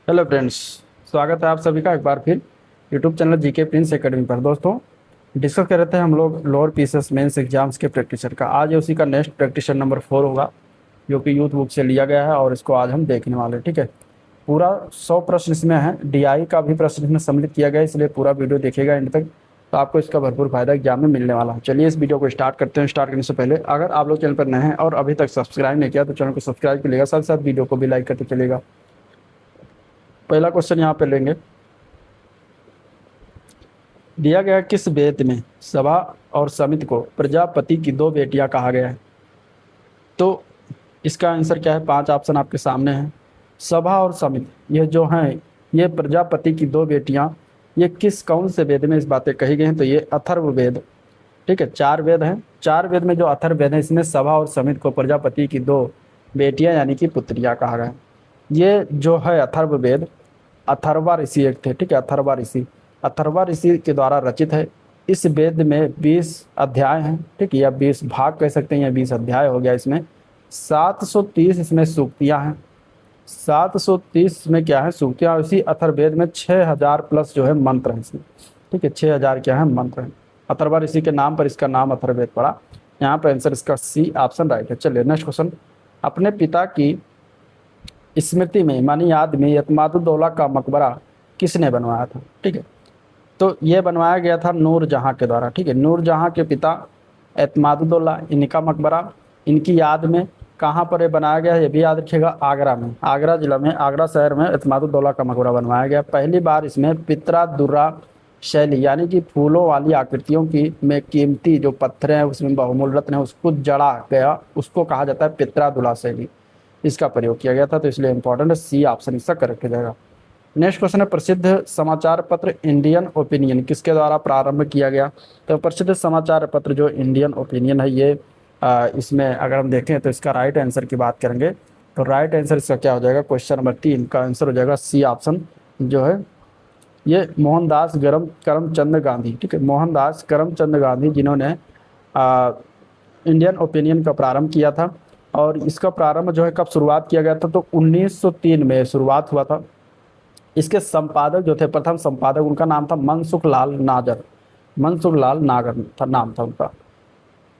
Hello friends. स्वागत है आप सभी का एक बार फिर YouTube channel GK Prince academy पर। दोस्तों, डिस्कस कर रहे थे हम लोग लोअर पीसीएस मेंस एग्जाम्स के प्रैक्टिसर का। आज उसी का नेक्स्ट प्रैक्टिसर नंबर 4 होगा, जो कि यूथ बुक से लिया गया है और इसको आज हम देखने वाले हैं। ठीक है, पूरा 100 प्रश्न इसमें है। डीआई का भी प्रश्न इसमें सम्मिलित किया गया है, इसलिए पूरा वीडियो देखिएगा एंड तक, तो आपको इसका भरपूर फायदा एग्जाम में मिलने वाला है। चलिए इस वीडियो को स्टार्ट करते हैं। स्टार्ट करने से पहले अगर आप लोग चैनल पर नए हैं और अभी तक सब्सक्राइब नहीं किया तो चैनल को सब्सक्राइब करिएगा, साथ साथ वीडियो को भी लाइक करते चलेगा। पहला क्वेश्चन यहाँ पे लेंगे। दिया गया किस वेद में सभा और समिति को प्रजापति की दो बेटियां कहा गया है? तो इसका आंसर क्या है? 5 ऑप्शन आपके सामने हैं। सभा और समिति ये जो हैं, ये प्रजापति की दो बेटियां, ये किस कौन से वेद में इस बातें कही गई हैं? तो ये अथर्ववेद। ठीक है, 4 वेद हैं। 4 वेद में जो अथर्ववेद है, इसमें सभा और समिति को प्रजापति की दो बेटियां यानी कि पुत्रियां कहा गया है। ये जो है अथर्ववेद, अथर्वा ऋषि एक थे। ठीक है, अथर्वा ऋषि, अथर्वा ऋषि के द्वारा रचित है। इस वेद में 20 अध्याय हैं। ठीक है, या 20 भाग कह सकते हैं, या 20 अध्याय हो गया। इसमें 730 इसमें सूक्तियां हैं। 730 में क्या है? सूक्तियां। इसी अथर्ववेद में 6000 प्लस जो है मंत्र हैं इसमें। ठीक है, 6000 क्या है? मंत्र हैं। अथर्वा ऋषि के नाम पर इसका नाम अथर्ववेद पड़ा। यहाँ पर आंसर इसका सी ऑप्शन राइट है। चलिए नेक्स्ट क्वेश्चन। अपने पिता की स्मृति में मानी याद में एतमादुद्दौला का मकबरा किसने बनवाया था? ठीक है, तो ये बनवाया गया था नूरजहां के द्वारा। ठीक है, नूरजहां के पिता एतमादुद्दौला, इनका मकबरा इनकी याद में कहाँ पर ये बनाया गया है? ये भी याद रखिएगा, आगरा में, आगरा जिला में, आगरा शहर में एतमादुद्दौला का मकबरा बनवाया गया। पहली बार इसमें पित्रा दुर्रा शैली यानी कि फूलों वाली आकृतियों की में कीमती जो पत्थर हैं उसमें बहुमूल्य रत्न है उसको जड़ा गया, उसको कहा जाता है पित्रा दुर्रा शैली। इसका प्रयोग किया गया था, तो इसलिए इंपॉर्टेंट है, सी ऑप्शन इसका करेक्ट हो जाएगा। नेक्स्ट क्वेश्चन है, प्रसिद्ध समाचार पत्र इंडियन ओपिनियन किसके द्वारा प्रारंभ किया गया? तो प्रसिद्ध समाचार पत्र जो इंडियन ओपिनियन है, ये इसमें अगर हम देखें तो इसका राइट आंसर की बात करेंगे तो राइट आंसर इसका क्या हो जाएगा? क्वेश्चन नंबर 3 का आंसर हो जाएगा सी ऑप्शन जो है, ये मोहनदास करमचंद गांधी। ठीक है, मोहनदास करमचंद गांधी जिन्होंने इंडियन ओपिनियन का प्रारंभ किया था। और इसका प्रारंभ जो है कब शुरुआत किया गया था? तो 1903 में शुरुआत हुआ था। इसके संपादक जो थे, प्रथम संपादक, उनका नाम था मनसुख लाल नागर। मनसुख लाल नागर था नाम था उनका।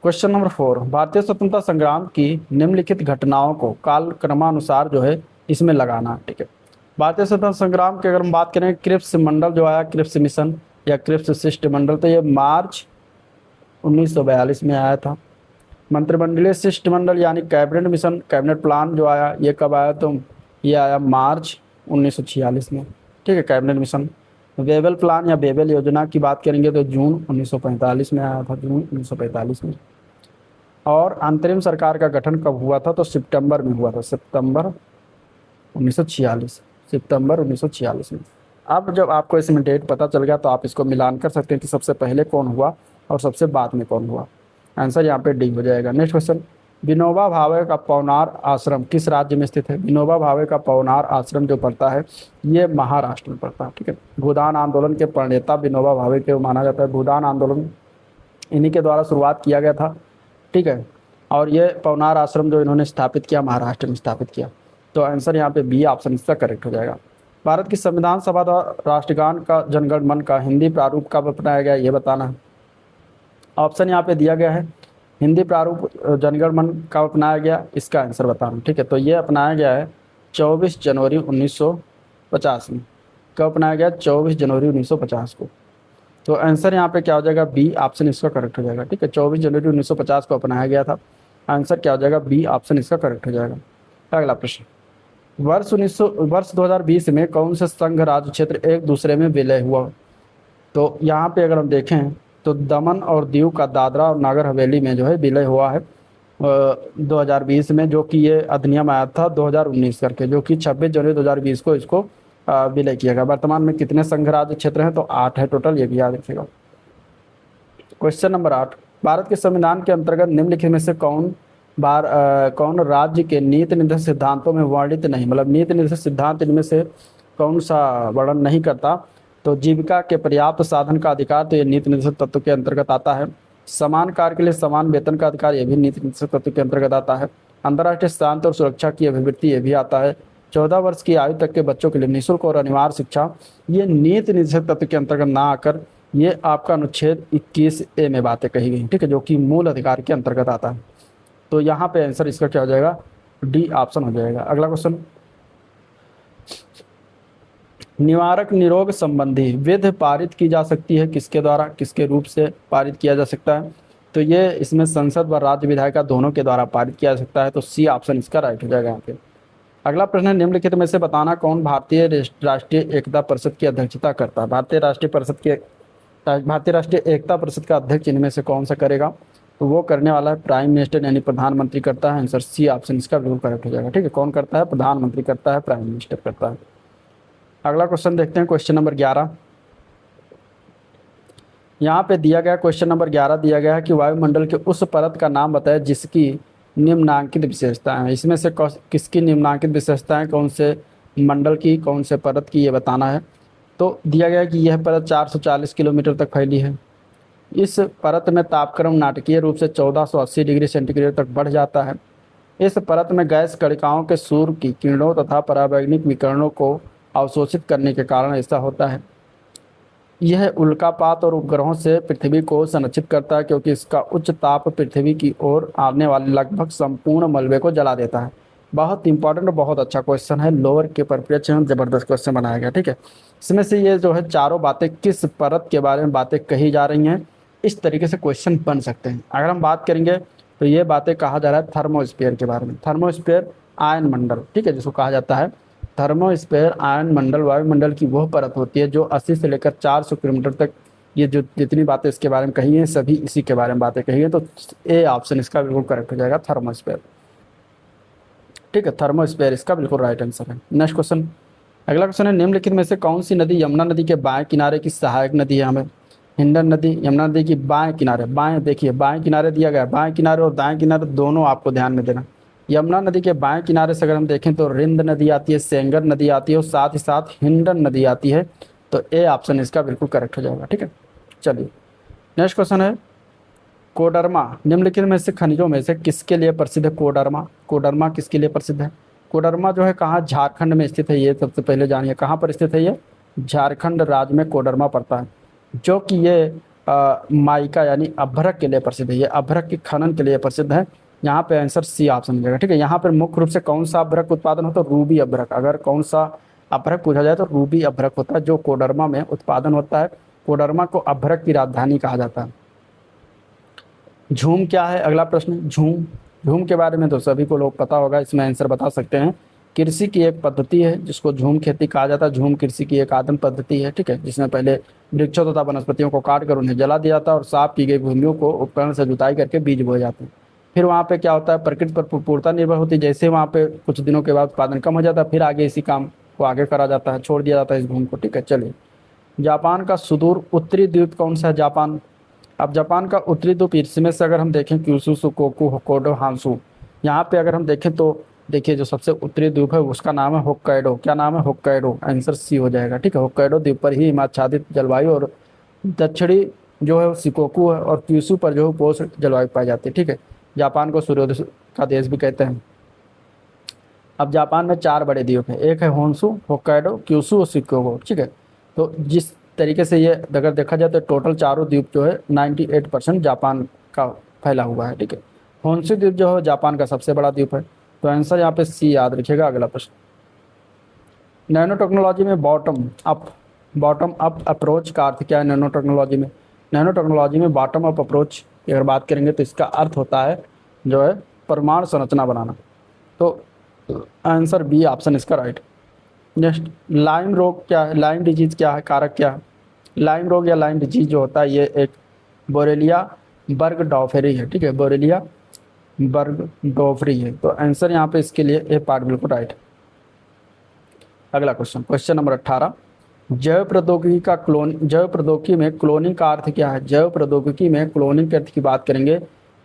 क्वेश्चन नंबर 4, भारतीय स्वतंत्रता संग्राम की निम्नलिखित घटनाओं को काल क्रमानुसार जो है इसमें लगाना। ठीक है, भारतीय स्वतंत्रता संग्राम की अगर हम बात करें, क्रिप्स मंडल जो आया, क्रिप्स मिशन या क्रिप्स शिष्टमंडल, तो ये मार्च 1942 में आया था। मंत्रिमंडलीय शिष्टमंडल यानी कैबिनेट मिशन, कैबिनेट प्लान जो आया, ये कब आया? तो ये आया मार्च 1946 में। ठीक है, कैबिनेट मिशन। वेबल प्लान या बेबल योजना की बात करेंगे तो जून 1945 में आया था, जून 1945 में। और अंतरिम सरकार का गठन कब हुआ था? तो सितंबर में हुआ था, सितंबर 1946, सितंबर 1946 में। अब जब आपको इसमें डेट पता चल गया तो आप इसको मिलान कर सकते हैं कि सबसे पहले कौन हुआ और सबसे बाद में कौन हुआ। आंसर यहाँ पे डी हो जाएगा। नेक्स्ट क्वेश्चन, विनोबा भावे का पवनार आश्रम किस राज्य में स्थित है? विनोबा भावे का पवनार आश्रम जो पड़ता है ये महाराष्ट्र में पड़ता है। ठीक है, भूदान आंदोलन के प्रणेता विनोबा भावे के माना जाता है। भूदान आंदोलन इन्हीं के द्वारा शुरुआत किया गया था। ठीक है, और ये पवनार आश्रम जो इन्होंने स्थापित किया, महाराष्ट्र में स्थापित किया। तो आंसर यहाँ पे बी ऑप्शन इसका करेक्ट हो जाएगा। भारत की संविधान सभा द्वारा राष्ट्रगान का जनगण मन का हिंदी प्रारूप कब अपनाया गया, ये बताना है। ऑप्शन यहाँ पे दिया गया है, हिंदी प्रारूप जनगण मन कब अपनाया गया, इसका आंसर बताना। ठीक है, तो ये अपनाया गया है 24 जनवरी 1950 में। कब अपनाया गया? 24 जनवरी 1950 को। तो आंसर यहाँ पे क्या हो जाएगा? बी ऑप्शन इसका करेक्ट हो जाएगा। ठीक है, 24 जनवरी 1950 को अपनाया गया था। आंसर क्या हो जाएगा? बी ऑप्शन इसका करेक्ट हो जाएगा। अगला प्रश्न, वर्ष 2020 में कौन से संघ राज्य क्षेत्र एक दूसरे में विलय हुआ? तो यहाँ पे अगर हम देखें तो दमन और दीव का दादरा और नागर हवेली में जो है विलय हुआ है 2020 में, जो कि ये अधिनियम आया था 2019 करके, जो कि 26 जनवरी 2020 को इसको विलय किया गया। वर्तमान में कितने संघ राज्य क्षेत्र हैं? तो 8 है टोटल, ये भी याद रखिएगा। क्वेश्चन नंबर 8, भारत के संविधान के अंतर्गत निम्नलिखित में से कौन राज्य के नीति निर्देश सिद्धांतों में वर्णित नहीं, मतलब नीति निर्देश सिद्धांत इनमें से कौन सा वर्णन नहीं करता? तो जीविका के पर्याप्त साधन का अधिकार, तो ये नीति निर्देश तत्व के अंतर्गत आता है। समान कार्य के लिए समान वेतन का अधिकार, ये भी नीति निर्देश तत्व के अंतर्गत आता है। अंतर्राष्ट्रीय शांति और सुरक्षा की अभिवृत्ति, ये भी आता है। 14 वर्ष की आयु तक के बच्चों के लिए निःशुल्क और अनिवार्य शिक्षा, ये नीति निषेध तत्व के अंतर्गत ना आकर ये आपका अनुच्छेद 21A में बातें कही गई, ठीक है, जो कि मूल अधिकार के अंतर्गत आता है। तो यहाँ पे आंसर इसका क्या हो जाएगा, डी ऑप्शन हो जाएगा। अगला क्वेश्चन, निवारक निरोग संबंधी विधि पारित की जा सकती है किसके द्वारा, किसके रूप से पारित किया जा सकता है, तो ये इसमें संसद व राज्य विधायिका दोनों के द्वारा पारित किया जा सकता है। तो सी ऑप्शन इसका राइट हो जाएगा यहाँ पे। अगला प्रश्न है, निम्नलिखित में से बताना कौन भारतीय राष्ट्रीय एकता परिषद की अध्यक्षता करता है। भारतीय राष्ट्रीय एकता परिषद का अध्यक्ष इनमें से कौन सा करेगा, तो वो करने वाला है प्राइम मिनिस्टर यानी प्रधानमंत्री करता है। आंसर सी ऑप्शन इसका बिल्कुल करेक्ट हो जाएगा, ठीक है। कौन करता है, प्रधानमंत्री करता है, प्राइम मिनिस्टर करता है। अगला क्वेश्चन देखते हैं, क्वेश्चन नंबर 11। यहाँ पे दिया गया क्वेश्चन नंबर 11 दिया गया है कि वायुमंडल के उस परत का नाम बताएं जिसकी निम्नांकित विशेषताएं हैं। इसमें से किसकी निम्नांकित विशेषताएं, कौन से मंडल की, कौन से परत की, ये बताना है। तो दिया गया कि यह परत 440 किलोमीटर तक फैली है। इस परत में तापक्रम नाटकीय रूप से 1480 डिग्री सेंटीग्रेड तक बढ़ जाता है। इस परत में गैस कणिकाओं के सूर्य की किरणों तथा पराबैंगनी विकिरणों को अवशोषित करने के कारण ऐसा होता है। यह उल्कापात और उपग्रहों से पृथ्वी को संरक्षित करता है क्योंकि इसका उच्च ताप पृथ्वी की ओर आने वाले लगभग संपूर्ण मलबे को जला देता है। बहुत इंपॉर्टेंट और बहुत अच्छा क्वेश्चन है, लोअर के परिप्रेक्ष्य में जबरदस्त क्वेश्चन बनाया गया, ठीक है। इसमें से ये जो है चारों बातें किस परत के बारे में बातें कही जा रही हैं, इस तरीके से क्वेश्चन बन सकते हैं। अगर हम बात करेंगे तो ये बातें कहा जा रहा है थर्मोस्फीयर के बारे में। थर्मोस्फीयर आयन मंडल, ठीक है, जिसको कहा जाता है थर्मोस्फीयर आयन मंडल, वायुमंडल की वह परत होती है जो 80 से लेकर 400 किलोमीटर तक, ये जो जितनी बातें इसके बारे में कही हैं सभी इसी के बारे में बातें कही हैं। तो ए ऑप्शन इसका बिल्कुल करेक्ट हो जाएगा, थर्मोस्फीयर, ठीक है। थर्मोस्फीयर इसका बिल्कुल राइट आंसर है। नेक्स्ट क्वेश्चन, अगला क्वेश्चन है, निम्नलिखित में से कौन सी नदी यमुना नदी के बाएं किनारे की सहायक नदी है। हमें हिंडन नदी यमुना नदी की बाएं किनारे, बाएं देखिए बाएं किनारे दिया गया, बाएं किनारे और दाएं किनारे दोनों आपको ध्यान में देना। यमुना नदी के बाएं किनारे से अगर हम देखें तो रिंद नदी आती है, सेंगर नदी आती है और साथ ही साथ हिंडन नदी आती है। तो ए ऑप्शन इसका बिल्कुल करेक्ट हो जाएगा, ठीक है। चलिए नेक्स्ट क्वेश्चन है, कोडरमा निम्नलिखित में से खनिजों में से किसके लिए प्रसिद्ध है। कोडरमा, कोडरमा किसके लिए प्रसिद्ध है। कोडरमा जो है कहाँ, झारखंड में स्थित है। ये सबसे पहले जानिए कहाँ पर स्थित है, ये झारखंड राज्य में कोडरमा पड़ता है, जो कि ये माइका यानी अभ्रक के लिए प्रसिद्ध है। ये अभ्रक के खनन के लिए प्रसिद्ध है। यहाँ पे आंसर सी ऑप्शन मिलेगा, ठीक है। यहाँ पर मुख्य रूप से कौन सा अभ्रक उत्पादन होता है, रूबी अभ्रक। अगर कौन सा अभ्रक पूछा जाए तो रूबी अभ्रक होता है जो कोडरमा में उत्पादन होता है। कोडरमा को अभ्रक की राजधानी कहा जाता है। झूम क्या है, अगला प्रश्न, झूम, झूम के बारे में तो सभी को लोग पता होगा, इसमें आंसर बता सकते हैं। कृषि की एक पद्धति है जिसको झूम खेती कहा जाता है। झूम कृषि की एक आदम पद्धति है, ठीक है, जिसमें पहले वृक्षों तथा वनस्पतियों को काट कर उन्हें जला दिया जाता है और साफ की गई भूमियों को उपकरण से जुताई करके बीज बोए जाते हैं। फिर वहाँ पे क्या होता है, प्रकृति पर पूर्णता निर्भर होती है। जैसे वहाँ पे कुछ दिनों के बाद उत्पादन कम हो जाता है, फिर आगे इसी काम को आगे करा जाता है, छोड़ दिया जाता है इस भूमि को, ठीक है। चलिए, जापान का सुदूर उत्तरी द्वीप कौन सा है, जापान। अब जापान का उत्तरी द्वीप इसमें से अगर हम देखें क्यूशू, सुकोकू, होक्काइडो, हांसू। यहाँ पे अगर हम देखें तो देखिए जो सबसे उत्तरी द्वीप है उसका नाम है होक्काइडो। क्या नाम है, होक्काइडो। आंसर सी हो जाएगा, ठीक है। होक्काइडो द्वीप पर ही हिमाच्छादित जलवायु और दक्षिणी जो है सिकोकू है और क्यूशू पर जो है उपोष्ण जलवायु पाई जाती है, ठीक है। जापान को सूर्योदय का देश भी कहते हैं। अब जापान में 4 बड़े द्वीप हैं, एक है होन्शू, होक्काइडो, क्यूशू और शिकोकू, ठीक है। तो जिस तरीके से ये अगर देखा जाए तो टोटल चारों द्वीप जो है 98% जापान का फैला हुआ है, ठीक है। होन्शू द्वीप जो है जापान का सबसे बड़ा द्वीप है। तो आंसर यहाँ पे सी याद रखिएगा। अगला प्रश्न, नैनो टेक्नोलॉजी में बॉटम अप अप्रोच का अर्थ क्या है। नैनो टेक्नोलॉजी में बॉटम अप अप्रोच की अगर बात करेंगे तो इसका अर्थ होता है जो है परमाणु संरचना बनाना। तो आंसर बी ऑप्शन इसका राइट। नेक्स्ट, लाइम रोग क्या है, लाइम डिजीज क्या है, कारक क्या है। लाइम रोग या लाइम डिजीज जो होता है ये एक बोरेलिया बर्गडॉर्फरी है, ठीक है। बोरेलिया बर्गडॉर्फरी है। तो आंसर यहाँ पे इसके लिए ए पार्ट बिल्कुल राइट। अगला क्वेश्चन, क्वेश्चन नंबर 18, जैव प्रौद्योगिकी में क्लोनिंग का अर्थ क्या है। जैव प्रौद्योगिकी में क्लोनिंग के अर्थ की बात करेंगे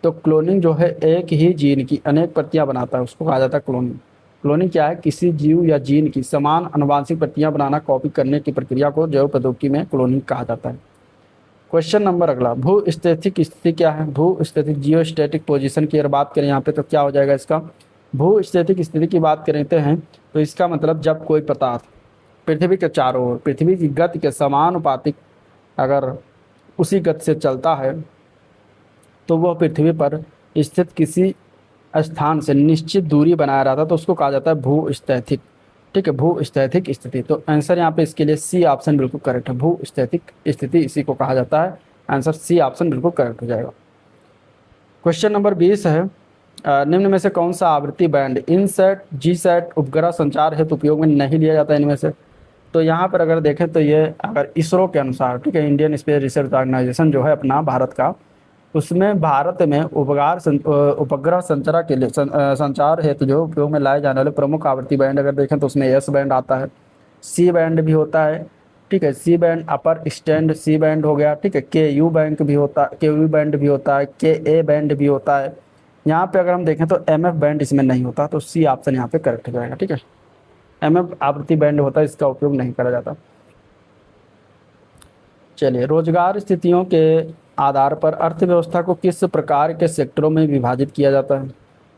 तो क्लोनिंग जो है एक ही जीन की अनेक प्रतियां बनाता है, उसको कहा जाता है क्लोनिंग। क्लोनिंग क्या है, किसी जीव या जीन की समान आनुवांशिक प्रतियां बनाना, कॉपी करने की प्रक्रिया को जैव प्रौद्योगिकी में क्लोनिंग कहा जाता है। क्वेश्चन नंबर अगला, भू-स्थितिक स्थिति क्या है। भू-स्थितिक जियोस्टैटिक पोजीशन की अगर बात करें यहाँ पे तो क्या हो जाएगा इसका। भू-स्थितिक स्थिति की बात करते हैं तो इसका मतलब जब कोई पदार्थ पृथ्वी के चारों ओर पृथ्वी की गति के समानुपातिक अगर उसी गति से चलता है तो वह पृथ्वी पर स्थित किसी स्थान से निश्चित दूरी बनाए रहता है तो उसको कहा जाता है भूस्थैथिक। ठीक है, भूस्थैथिक स्थिति। तो आंसर यहाँ पे इसके लिए सी ऑप्शन बिल्कुल करेक्ट है, भूस्थैथिक स्थिति इसी को कहा जाता है। आंसर सी ऑप्शन बिल्कुल करेक्ट हो जाएगा। क्वेश्चन नंबर 20 है, निम्न में से कौन सा आवृत्ति बैंड इनसैट जीसैट उपग्रह संचार हेतु उपयोग में नहीं लिया जाता है इनमें से? तो यहाँ पर अगर देखें तो ये अगर इसरो के अनुसार, ठीक है, इंडियन स्पेस रिसर्च ऑर्गेनाइजेशन जो है अपना भारत का, उसमें भारत में उपग्रह संचार हेतु जो उपयोग में लाए जाने वाले प्रमुख आवृत्ति बैंड अगर देखें तो उसमें एस बैंड आता है, सी बैंड भी होता है, ठीक है, सी बैंड अपर स्टैंड सी बैंड हो गया, ठीक है, के यू बैंक भी होता है, के यू बैंड भी होता है, के ए बैंड भी होता है। यहाँ पे अगर हम देखें तो एम एफ बैंड इसमें नहीं होता, तो सी ऑप्शन यहाँ पे करेक्ट हो जाएगा। ठीक है, एम एफ आवृत्ति बैंड होता है, इसका उपयोग नहीं करा जाता। चलिए, रोजगार स्थितियों के आधार पर अर्थव्यवस्था को किस प्रकार के सेक्टरों में विभाजित किया जाता है?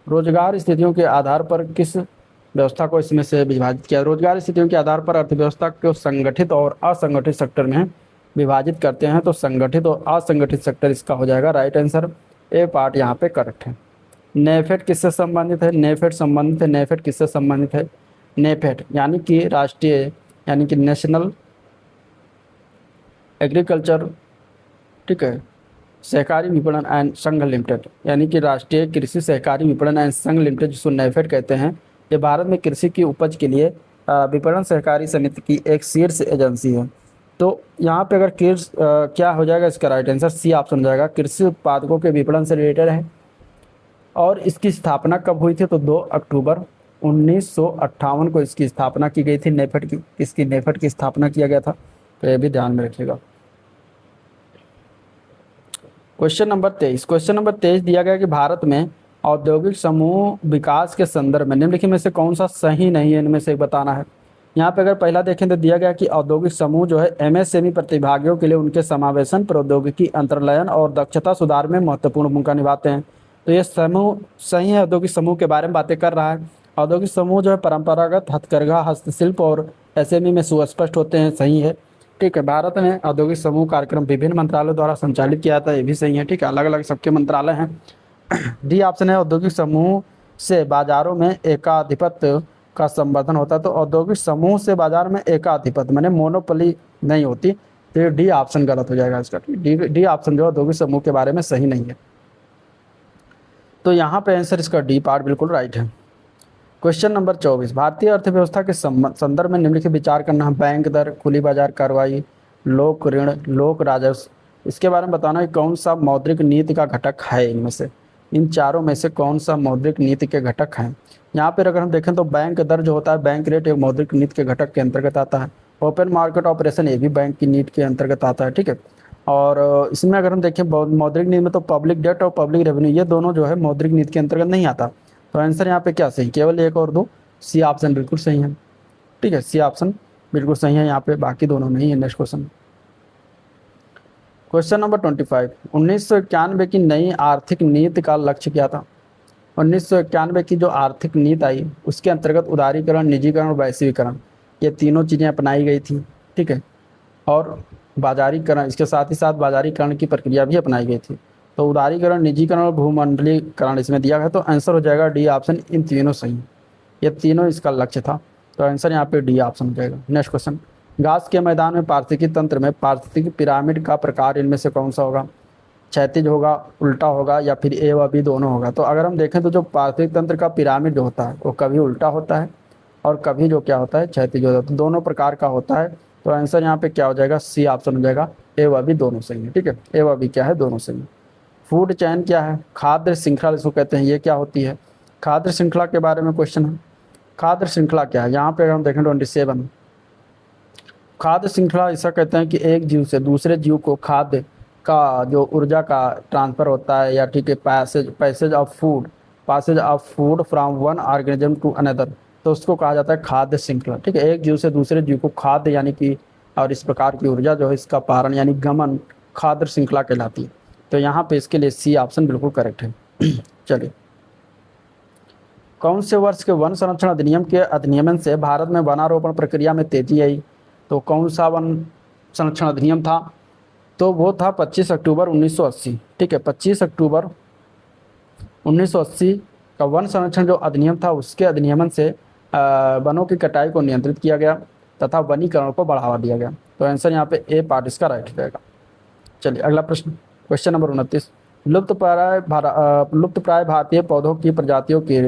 रोजगार स्थितियों के आधार पर किस व्यवस्था को इसमें से विभाजित किया? रोजगार स्थितियों के आधार पर अर्थव्यवस्था को संगठित और असंगठित सेक्टर में विभाजित करते हैं, तो संगठित और असंगठित सेक्टर इसका हो जाएगा राइट आंसर। ए पार्ट यहाँ पे करेक्ट है। नेफेड किससे संबंधित है? नेफेड संबंधित है। नेफेड किससे संबंधित है? नेफेड यानी कि राष्ट्रीय यानी कि नेशनल एग्रीकल्चर, ठीक है, सहकारी विपणन एंड संघ लिमिटेड, यानी कि राष्ट्रीय कृषि सहकारी विपणन एंड संघ लिमिटेड जिसको नेफेड कहते हैं, ये भारत में कृषि की उपज के लिए विपणन सहकारी समिति की एक शीर्ष एजेंसी है। तो यहाँ पे अगर क्या हो जाएगा इसका राइट आंसर? सी ऑप्शन हो जाएगा, कृषि उत्पादकों के विपणन से रिलेटेड है। और इसकी स्थापना कब हुई थी? तो 2 अक्टूबर 1958 को इसकी स्थापना की गई थी नेफेड की। इसकी नेफेड की स्थापना किया गया था, तो ये भी ध्यान में रखिएगा। क्वेश्चन नंबर 23 दिया गया कि भारत में औद्योगिक समूह विकास के संदर्भ में निम्नलिखित में से कौन सा सही नहीं है, इनमें से बताना है। यहाँ पे अगर पहला देखें तो दिया गया कि औद्योगिक समूह जो है एमएसएमई प्रतिभागियों के लिए उनके समावेशन, प्रौद्योगिकी अंतर्लयन और दक्षता सुधार में महत्वपूर्ण भूमिका निभाते हैं। तो ये समूह सही है, औद्योगिक समूह के बारे में बातें कर रहा है। औद्योगिक समूह जो है परंपरागत हथकरघा, हस्तशिल्प और एसएमई में सुस्पष्ट होते हैं, सही है। ठीक है, भारत में औद्योगिक समूह कार्यक्रम विभिन्न मंत्रालयों द्वारा संचालित किया जाता है, ये भी सही है। ठीक है, अलग अलग सबके मंत्रालय हैं। डी ऑप्शन है, औद्योगिक समूह से बाजारों में एकाधिपत्य का संवर्धन होता है। तो औद्योगिक समूह से बाजार में एकाधिपत्य माने मोनोपोली नहीं होती, तो ये डी ऑप्शन गलत हो जाएगा इसका। डी ऑप्शन जो औद्योगिक समूह के बारे में सही नहीं है, तो यहाँ पे आंसर इसका डी पार्ट बिल्कुल राइट है। क्वेश्चन नंबर 24, भारतीय अर्थव्यवस्था के संदर्भ में निम्नलिखित विचार करना है। बैंक दर, खुली बाजार कार्रवाई, लोक ऋण, लोक राजस्व, इसके बारे में बताना है कौन सा मौद्रिक नीति का घटक है। इनमें से इन चारों में से कौन सा मौद्रिक नीति के घटक हैं? यहाँ पर अगर हम देखें तो बैंक दर जो होता है, बैंक रेट, एक मौद्रिक नीति के घटक के अंतर्गत आता है। ओपन मार्केट ऑपरेशन, ये भी बैंक की नीति के अंतर्गत आता है। ठीक है, और इसमें अगर हम देखें मौद्रिक नीति में तो पब्लिक डेट और पब्लिक रेवेन्यू, ये दोनों जो है मौद्रिक नीति के अंतर्गत नहीं आता। तो आंसर यहाँ पे क्या सही? केवल 1 और 2, सी ऑप्शन बिल्कुल सही है। ठीक है, सी ऑप्शन बिल्कुल सही है यहाँ पे, बाकी दोनों नहीं है। नेक्स्ट क्वेश्चन, क्वेश्चन नंबर 25, 1991 की नई आर्थिक नीति का लक्ष्य क्या था? 1991 की जो आर्थिक नीति आई उसके अंतर्गत उदारीकरण, निजीकरण और वैश्वीकरण, ये तीनों चीज़ें अपनाई गई थी। ठीक है, और बाजारीकरण, इसके साथ ही साथ बाजारीकरण की प्रक्रिया भी अपनाई गई थी। तो उदारीकरण, निजीकरण और भूमंडलीकरण इसमें दिया गया, तो आंसर हो जाएगा डी ऑप्शन। इन तीनों सही, ये तीनों इसका लक्ष्य था, तो आंसर यहाँ पे डी ऑप्शन हो जाएगा। नेक्स्ट क्वेश्चन, घास के मैदान में पारिस्थितिकी तंत्र में पारिस्थितिकी पिरामिड का प्रकार इनमें से कौन सा होगा? क्षैतिज होगा, उल्टा होगा, या फिर ए व बी दोनों होगा? तो अगर हम देखें तो जो पारिस्थितिकी तंत्र का पिरामिड जो होता है वो कभी उल्टा होता है और कभी जो क्या होता है, क्षैतिज होता है। तो दोनों प्रकार का होता है, तो आंसर यहाँ पे क्या हो जाएगा? सी ऑप्शन हो जाएगा। ए व बी दोनों सही है। ठीक है, ए व बी क्या है? दोनों सही है। फूड चैन क्या है? खाद्य श्रृंखला इसको कहते हैं, ये क्या होती है? खाद्य श्रृंखला के बारे में क्वेश्चन है। खाद्य श्रृंखला क्या है? यहाँ पे अगर हम देखें 27, खाद्य श्रृंखला ऐसा कहते हैं कि एक जीव से दूसरे जीव को खाद्य का जो ऊर्जा का ट्रांसफ़र होता है, या ठीक है passage of food from one organism to another, तो उसको कहा जाता है खाद्य श्रृंखला। ठीक है, एक जीव से दूसरे जीव को खाद्य यानी कि और इस प्रकार की ऊर्जा जो है इसका पारण यानी गमन खाद्य श्रृंखला कहलाती है। तो यहाँ पे इसके लिए सी ऑप्शन बिल्कुल करेक्ट है। चलिए, कौन से वर्ष के वन संरक्षण अधिनियम के अधिनियमन से भारत में वनारोपण प्रक्रिया में तेजी आई? तो कौन सा वन संरक्षण अधिनियम था? तो वो था 25 अक्टूबर 1980। ठीक है, 25 अक्टूबर 1980 का वन संरक्षण जो अधिनियम था, उसके अधिनियमन से वनों की कटाई को नियंत्रित किया गया तथा वनीकरण को बढ़ावा दिया गया। तो आंसर यहाँ पे ए पार्ट इसका राइट हो जाएगा। चलिए अगला प्रश्न, क्वेश्चन नंबर 29। लुप्त प्राय भारतीय पौधों की प्रजातियों की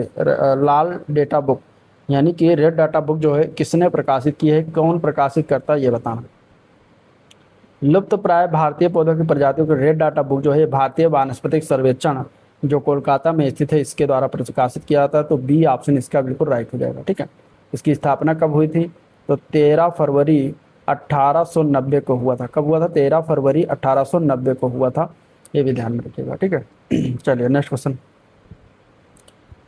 लाल डेटा बुक यानी कि रेड डाटा बुक जो है किसने प्रकाशित की है? कौन प्रकाशित करता है ये बताना। लुप्त प्राय भारतीय पौधों की प्रजातियों की रेड डाटा बुक जो है भारतीय वानस्पतिक सर्वेक्षण जो कोलकाता में स्थित है इसके द्वारा प्रकाशित किया था। तो बी ऑप्शन इसका बिल्कुल राइट हो जाएगा। ठीक है, इसकी स्थापना कब हुई थी? तो 13 फरवरी 1890 को हुआ था। कब हुआ था? 13 फरवरी 1890 को हुआ था, ये भी ध्यान में रखिएगा। ठीक है चलिए नेक्स्ट क्वेश्चन।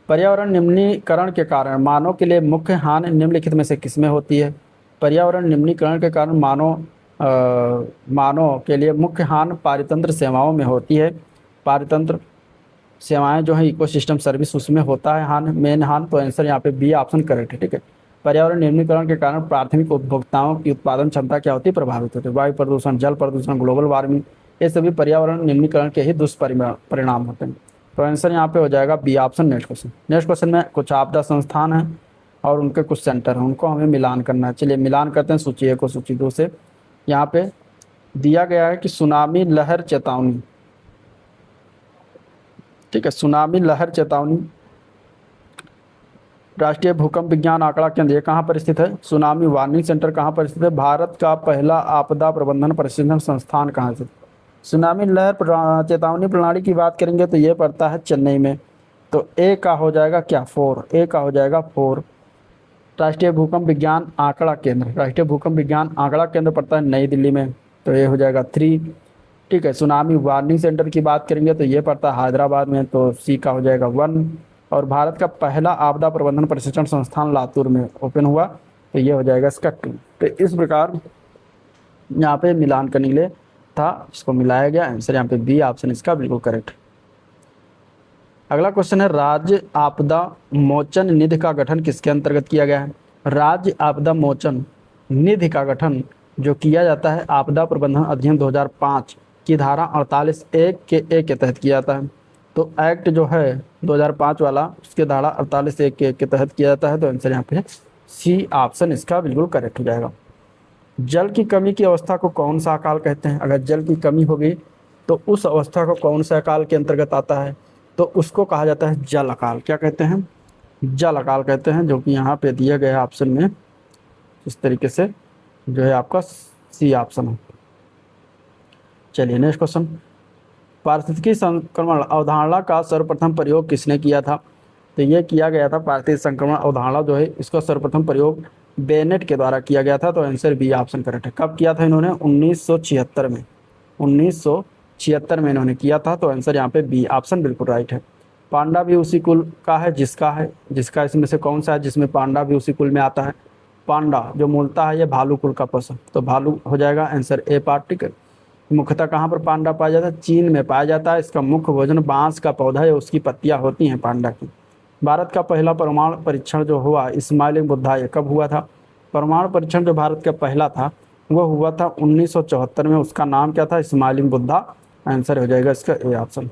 पर्यावरण निम्नीकरण के कारण मानव के लिए मुख्य हानि निम्नलिखित में से किसमें होती है? पर्यावरण निम्नीकरण के कारण मानव के लिए मुख्य हानि पारितंत्र सेवाओं में होती है। पारितंत्र सेवाएं जो है इकोसिस्टम सर्विस, उसमें होता है हानि, मेन हानि। तो आंसर यहाँ पे बी ऑप्शन करेक्ट है। ठीक है, पर्यावरण निम्नीकरण के कारण प्राथमिक उपभोक्ताओं की उत्पादन क्षमता क्या होती है? प्रभावित होती है। वायु प्रदूषण, जल प्रदूषण, ग्लोबल वार्मिंग, ये सभी पर्यावरण निम्नीकरण के ही दुष्परिणाम होते हैं। तो आंसर यहाँ पे हो जाएगा B option. Next question. Next question में कुछ आपदा संस्थान हैं और उनके कुछ सेंटर हैं, उनको हमें मिलान करना है। चलिए मिलान करते हैं सूची 1 और सूची 2 से। यहाँ पे दिया गया है कि सुनामी लहर चेतावनी। ठीक है, सुनामी लहर चेतावनी राष्ट्रीय भूकंप विज्ञान आंकड़ा केंद्र, ये कहाँ पर स्थित है? सुनामी वार्निंग सेंटर कहाँ पर स्थित है? भारत का पहला आपदा प्रबंधन प्रशिक्षण संस्थान कहाँ से? सुनामी लहर चेतावनी प्रणाली की बात करेंगे तो ये पड़ता है चेन्नई में। तो ए का हो जाएगा क्या? 4। ए का हो जाएगा 4। राष्ट्रीय भूकंप विज्ञान आंकड़ा केंद्र, राष्ट्रीय भूकंप विज्ञान आंकड़ा केंद्र पड़ता है नई दिल्ली में। तो ये हो जाएगा 3। ठीक है, सुनामी वार्निंग सेंटर की बात करेंगे तो ये पड़ता है हैदराबाद में। तो सी का हो जाएगा 1। और भारत का पहला आपदा प्रबंधन प्रशिक्षण संस्थान लातूर में ओपन हुआ। तो ये हो जाएगा इसका 2। तो इस प्रकार यहाँ पे मिलान करने के लिए था, इसको मिलाया गया। आंसर यहाँ पे बी ऑप्शन इसका बिल्कुल करेक्ट। अगला क्वेश्चन है, राज्य आपदा मोचन निधि का गठन किसके अंतर्गत किया गया है? राज्य आपदा मोचन निधि का गठन जो किया जाता है आपदा प्रबंधन अधिनियम 2005 की धारा 48(1) के ए के तहत किया जाता है। तो एक्ट जो है 2005 वाला, उसके धारा 48(1) के तहत किया जाता है। तो आंसर यहाँ पे सी ऑप्शन इसका बिल्कुल करेक्ट हो जाएगा। जल की कमी की अवस्था को कौन सा अकाल कहते हैं? अगर जल की कमी होगी तो उस अवस्था को कौन सा अकाल के अंतर्गत आता है? तो उसको कहा जाता है जल अकाल। क्या कहते हैं? जल अकाल कहते हैं, जो कि यहाँ पे दिया गया ऑप्शन में इस तरीके से जो है आपका सी ऑप्शन है। चलिए नेक्स्ट क्वेश्चन। पारिस्थितिकी संक्रमण अवधारणा का सर्वप्रथम प्रयोग किसने किया था? तो ये किया गया था, पारिस्थितिक संक्रमण अवधारणा जो है इसका सर्वप्रथम प्रयोग बेनेट के द्वारा किया गया था। तो आंसर बी ऑप्शन करेक्ट है। कब किया था इन्होंने? 1976 में। 1976 में इन्होंने किया था। तो आंसर यहाँ पे बी ऑप्शन बिल्कुल राइट है। पांडा भी उसी कुल का है जिसका इसमें से कौन सा है जिसमें पांडा भी उसी कुल में आता है? पांडा जो मूलतः है ये भालू कुल का पशु, तो भालू हो जाएगा आंसर ए पार्ट। ठीक है, मुख्यतः कहाँ पर पांडा पाया जाता है? चीन में पाया जाता है। इसका मुख्य भोजन बांस का पौधा है, उसकी पत्तियां होती हैं पांडा की। भारत का पहला परमाणु परीक्षण जो हुआ स्माइलिंग बुद्धा, ये कब हुआ था? परमाणु परीक्षण जो भारत का पहला था वो हुआ था 1974 में। उसका नाम क्या था? स्माइलिंग बुद्धा। आंसर हो जाएगा इसका ए ऑप्शन।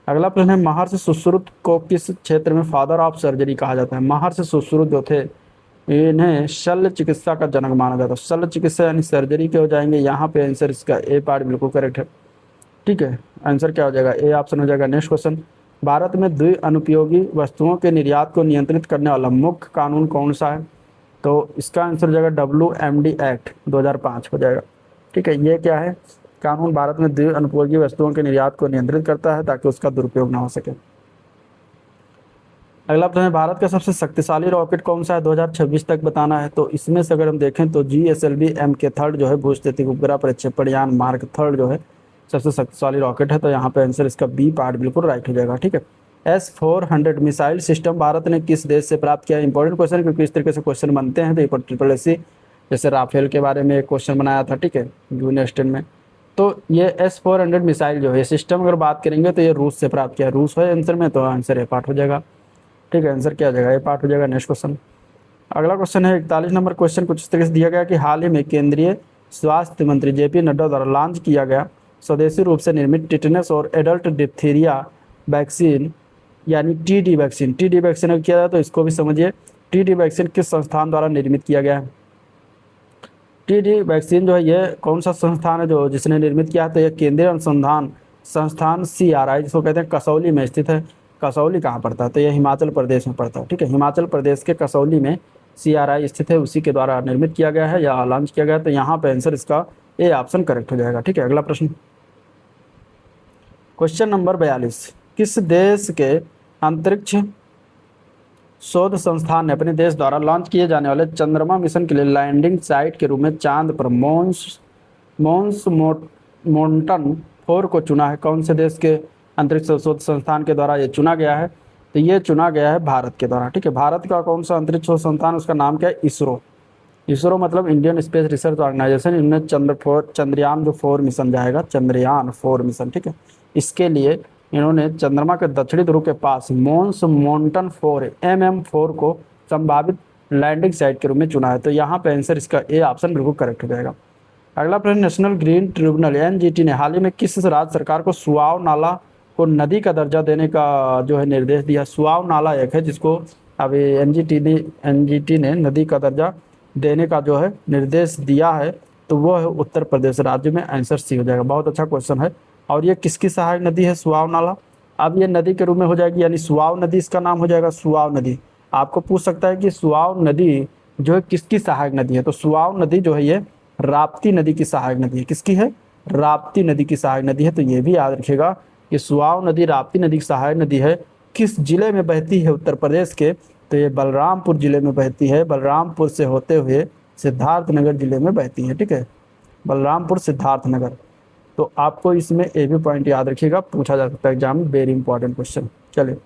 अगला प्रश्न है, महर्षि सुश्रुत को किस क्षेत्र में फादर ऑफ सर्जरी कहा जाता है? महर्षि सुश्रुत जो थे इन्हें शल्य चिकित्सा का जनक माना जाता है। शल्य चिकित्सा यानी सर्जरी के हो जाएंगे यहाँ पे। आंसर इसका ए पार्ट बिल्कुल करेक्ट है। ठीक है, आंसर क्या हो जाएगा? ए ऑप्शन हो जाएगा। नेक्स्ट क्वेश्चन, भारत में द्विअनुपयोगी वस्तुओं के निर्यात को नियंत्रित करने वाला मुख्य कानून कौन सा है? तो इसका आंसर हो जाएगा WMD एक्ट 2005 हो जाएगा। ठीक है, ये क्या है? कानून भारत में द्विअनुपयोगी वस्तुओं के निर्यात को नियंत्रित करता है ताकि उसका दुरुपयोग ना हो सके। अगला प्रश्न है, भारत का सबसे शक्तिशाली रॉकेट कौन सा है? 2026 तक बताना है। तो इसमें से अगर हम देखें तो GSLV MK3 जो है भूस्थितिक उपग्रह प्रक्षेपण यान मार्क 3 जो है सबसे शक्तिशाली रॉकेट है। तो यहाँ पे आंसर इसका बी पार्ट बिल्कुल राइट हो जाएगा। ठीक है, S-400 मिसाइल सिस्टम भारत ने किस देश से प्राप्त किया? इंपॉर्टेंट क्वेश्चन, क्योंकि इस तरीके से क्वेश्चन बनते हैं। तो SSSC जैसे राफेल के बारे में एक क्वेश्चन बनाया था, ठीक है, जूनियर स्टैंड में। तो ये S-400 मिसाइल जो है सिस्टम अगर बात करेंगे तो ये रूस से प्राप्त किया है। रूस है आंसर में, तो आंसर ए पार्ट हो जाएगा। ठीक है, आंसर क्या आ जाएगा, ए पार्ट हो जाएगा। नेक्स्ट क्वेश्चन, अगला क्वेश्चन है 41 नंबर क्वेश्चन कुछ इस तरीके से दिया गया कि हाल ही में केंद्रीय स्वास्थ्य मंत्री जेपी नड्डा द्वारा लॉन्च किया गया स्वदेशी रूप से निर्मित टिटनेस और एडल्ट डिप्थीरिया वैक्सीन यानी टीडी वैक्सीन, टीडी वैक्सीन अगर किया जाए तो इसको भी समझिए, टीडी वैक्सीन किस संस्थान द्वारा निर्मित किया गया है। टीडी वैक्सीन जो है ये कौन सा संस्थान है जो जिसने निर्मित किया है, तो ये केंद्रीय अनुसंधान संस्थान CRI जिसको कहते हैं कसौली में स्थित है। कसौली कहाँ पड़ता है, तो ये हिमाचल प्रदेश में पड़ता है। ठीक है, हिमाचल प्रदेश के कसौली में CRI स्थित है, उसी के द्वारा निर्मित किया गया है या लॉन्च किया गया है। तो यहाँ पे आंसर इसका ए ऑप्शन करेक्ट हो जाएगा। ठीक है, अगला प्रश्न, क्वेश्चन नंबर 42, किस देश के अंतरिक्ष शोध संस्थान ने अपने देश द्वारा लॉन्च किए जाने वाले चंद्रमा मिशन के लिए लैंडिंग साइट के रूप में चांद पर मोन्स मोन्टन 4 को चुना है। कौन से देश के अंतरिक्ष शोध संस्थान के द्वारा ये चुना गया है, तो ये चुना गया है भारत के द्वारा। ठीक है, भारत का कौन सा अंतरिक्ष शोध संस्थान, उसका नाम क्या है, इसरो। इसरो मतलब इंडियन स्पेस रिसर्च ऑर्गेनाइजेशन। इनमें चंद्रयान जो 4 मिशन जाएगा, चंद्रयान 4 मिशन। ठीक है, इसके लिए इन्होंने चंद्रमा के दक्षिणी ध्रुव के पास मोन्स मोन्टन 4 MM4 को संभावित लैंडिंग साइट के रूप में चुना है। तो यहाँ पे आंसर इसका ए ऑप्शन बिल्कुल करेक्ट हो जाएगा। अगला प्रश्न, नेशनल ग्रीन ट्रिब्यूनल NGT ने हाल ही में किस राज्य सरकार को सुआव नाला को नदी का दर्जा देने का जो है निर्देश दिया। सुआव नाला एक है जिसको अभी NGT ने नदी का दर्जा देने का जो है निर्देश दिया है, तो वो है उत्तर प्रदेश राज्य में। आंसर सी हो जाएगा। बहुत अच्छा क्वेश्चन है। और ये किसकी सहायक नदी है, सुआव नाला। अब ये नदी के रूप में हो जाएगी, यानी सुआव नदी इसका नाम हो जाएगा। सुआव नदी आपको पूछ सकता है कि सुआव नदी जो है किसकी सहायक नदी है, तो सुआव नदी जो है ये राप्ती नदी की सहायक नदी है। किसकी है, राप्ती नदी की सहायक नदी है। तो ये भी याद रखिएगा कि सुआव नदी राप्ती नदी की सहायक नदी है। किस जिले में बहती है, उत्तर प्रदेश के, तो ये बलरामपुर जिले में बहती है। बलरामपुर से होते हुए सिद्धार्थनगर जिले में बहती है। ठीक है, बलरामपुर सिद्धार्थनगर। तो आपको इसमें ए भी पॉइंट याद रखिएगा, पूछा जा सकता है एग्जाम में, वेरी इंपॉर्टेंट क्वेश्चन। चलिए,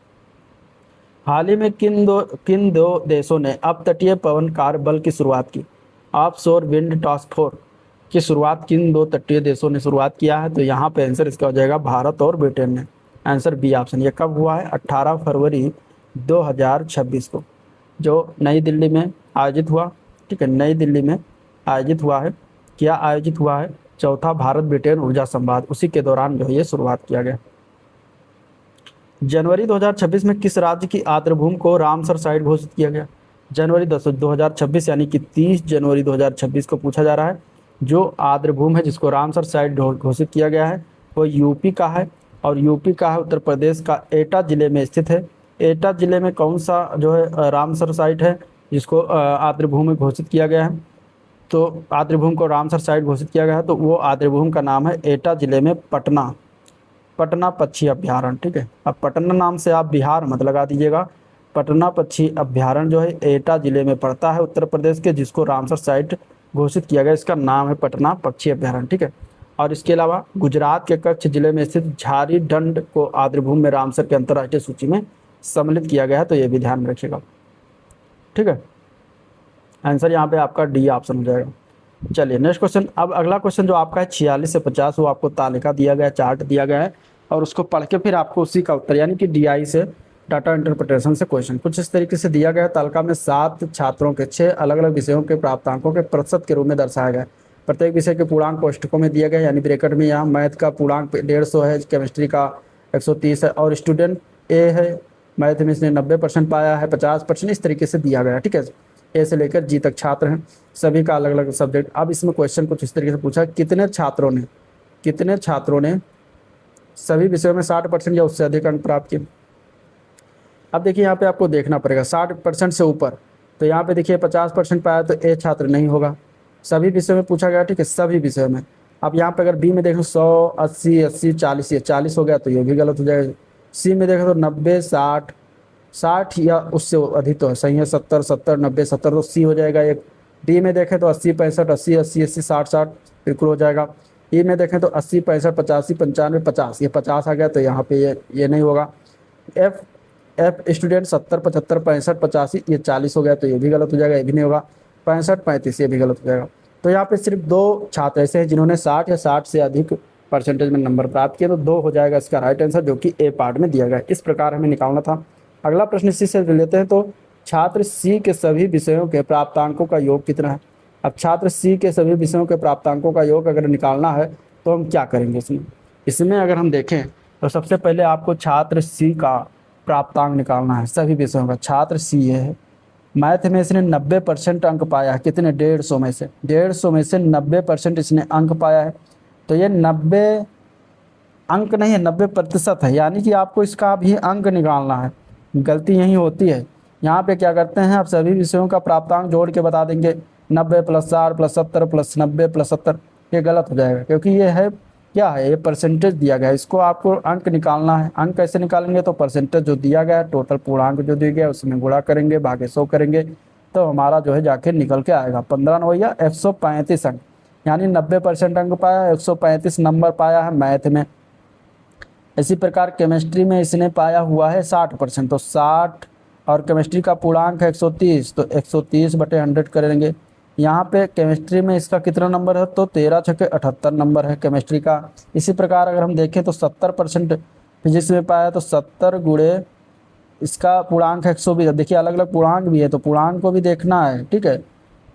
हाल ही में किन दो देशों ने अपतटीय पवन कार्य बल की शुरुआत की। ऑफशोर विंड टास्क फोर्स की शुरुआत किन दो तटीय देशों ने शुरुआत किया है, तो यहाँ पे आंसर इसका हो जाएगा भारत और ब्रिटेन ने। Answer B option. ये कब हुआ है, 18 फरवरी 2026 को, जो नई दिल्ली में आयोजित हुआ। ठीक है, नई दिल्ली में आयोजित हुआ है। क्या आयोजित हुआ है, चौथा भारत ब्रिटेन ऊर्जा संवाद, उसी के दौरान जो है ये शुरुआत किया गया। जनवरी 2026 में किस राज्य की आर्द्रभूमि को रामसर साइट घोषित किया गया। जनवरी 2026 यानी कि 30 जनवरी 2026 को पूछा जा रहा है। जो आर्द्रभूमि है जिसको रामसर साइट घोषित किया गया है वो यूपी का है, और यूपी का है उत्तर प्रदेश का एटा जिले में स्थित है। एटा जिले में कौन सा जो है रामसर साइट है जिसको आर्द्रभूमि घोषित किया गया है, तो आर्द्रभूमि को रामसर साइट घोषित किया गया है, तो वो आर्द्रभूमि का नाम है एटा जिले में पटना पक्षी अभ्यारण्य। ठीक है, अब पटना नाम से आप बिहार मत लगा दीजिएगा। पटना पक्षी अभ्यारण्य जो है एटा जिले में पड़ता है उत्तर प्रदेश के, जिसको रामसर साइट घोषित किया गया। इसका नाम है पटना पक्षी अभ्यारण्य। ठीक है, और इसके अलावा गुजरात के कच्छ जिले में स्थित झारीडंड को आर्द्रभूमि में रामसर के अंतर्राष्ट्रीय सूची में सम्मिलित किया गया है, तो ये भी ध्यान में रखिएगा। ठीक है, आंसर यहाँ पे आपका डी ऑप्शन हो जाएगा। चलिए नेक्स्ट क्वेश्चन। अब अगला क्वेश्चन जो आपका है 46 से 50, वो आपको तालिका दिया गया है, चार्ट दिया गया है, और उसको पढ़ के फिर आपको उसी का उत्तर यानी कि DI से डाटा इंटरप्रिटेशन से क्वेश्चन कुछ इस तरीके से दिया गया है। तालिका में 7 छात्रों के 6 अलग अलग विषयों के प्राप्तांकों के प्रतिशत के रूप में दर्शाया गया है। प्रत्येक विषय के पूर्णांक कोष्ठकों में दिए गए, यानी ब्रैकेट में यहाँ मैथ का पूर्णांक 150 है, केमिस्ट्री का 130 है, और स्टूडेंट ए है, मैथ में इसने 90% पाया है, 50%, इस तरीके से दिया गया है। ठीक है, ए से लेकर जी तक छात्र हैं, सभी का अलग अलग सब्जेक्ट। अब इसमें क्वेश्चन कुछ इस तरीके से पूछा, कितने छात्रों ने सभी विषयों में 60% या उससे अधिक अंक प्राप्त किए। अब देखिए यहाँ पे आपको देखना पड़ेगा 60% से ऊपर, तो यहाँ पे देखिए 50% पाया तो ए छात्र नहीं होगा। सभी विषयों में पूछा गया। ठीक है, सभी विषयों में। अब यहाँ पे अगर बी में देखें 100, 80, 80, 40, ये 40 हो गया तो ये भी गलत हो जाएगा। सी में देखें तो 90, 60 या उससे अधिक तो है, सही है 70, 70, 90, 70 तो सी हो जाएगा एक। डी में देखें तो 80, 65, 80, 80, 80, 60, 60 बिल्कुल हो जाएगा। ई में देखें तो 80, 65, 85, 95, 50, ये 50 आ गया तो यहाँ पे ये नहीं होगा। एफ स्टूडेंट 70, 75, 65, 85, ये 40 हो गया तो ये भी गलत हो जाएगा, ये भी नहीं होगा। 65, 35 ये भी गलत हो जाएगा। तो यहाँ पे सिर्फ 2 छात्र ऐसे हैं जिन्होंने 60 या 60 से अधिक परसेंटेज में नंबर प्राप्त किए, तो 2 हो जाएगा इसका राइट आंसर, जो कि ए पार्ट में दिया गया है। इस प्रकार हमें निकालना था अगला प्रश्न इसी से लेते हैं। तो छात्र सी के सभी विषयों के प्राप्तांकों का योग कितना है। अब छात्र सी के सभी विषयों के प्राप्तांकों का योग अगर निकालना है तो हम क्या करेंगे इसमें। इसमें अगर हम देखें तो सबसे पहले आपको छात्र सी का प्राप्तांक निकालना है सभी विषयों का। छात्र सी है, मैथ में इसने 90% अंक पाया है। कितने? 150 में से 150 में से 90% इसने अंक पाया है। तो ये 90 अंक नहीं है, 90% है, यानी कि आपको इसका भी अंक निकालना है। गलती यही होती है। यहाँ पे क्या करते हैं, आप सभी विषयों का प्राप्तांक जोड़ के बता देंगे 90 + 60 + 70 + 90 + 70। ये गलत हो जाएगा, क्योंकि ये है क्या है, ये परसेंटेज दिया गया है। इसको आपको अंक निकालना है। अंक कैसे निकालेंगे, तो परसेंटेज जो दिया गया है, टोटल पूर्णांक जो दिया गया है उसमें गुणा करेंगे, भागे 100 करेंगे, तो हमारा जो है जाके निकल के आएगा 15 9 135 अंक। यानी 90% अंक पाया, 135 नंबर पाया है मैथ में। इसी प्रकार केमिस्ट्री में इसने पाया हुआ है 60%, तो 60, और केमिस्ट्री का पूर्णांक है 130, तो 130/100 करेंगे। यहाँ पे केमिस्ट्री में इसका कितना नंबर है, तो 13 छके 78 नंबर है केमिस्ट्री का। इसी प्रकार अगर हम देखें तो 70% फिजिक्स में पाया, तो 70 गुणे इसका पूर्णांक है 120। देखिए अलग अलग पूर्णांक भी है, तो पूर्णांक को भी देखना है, ठीक है।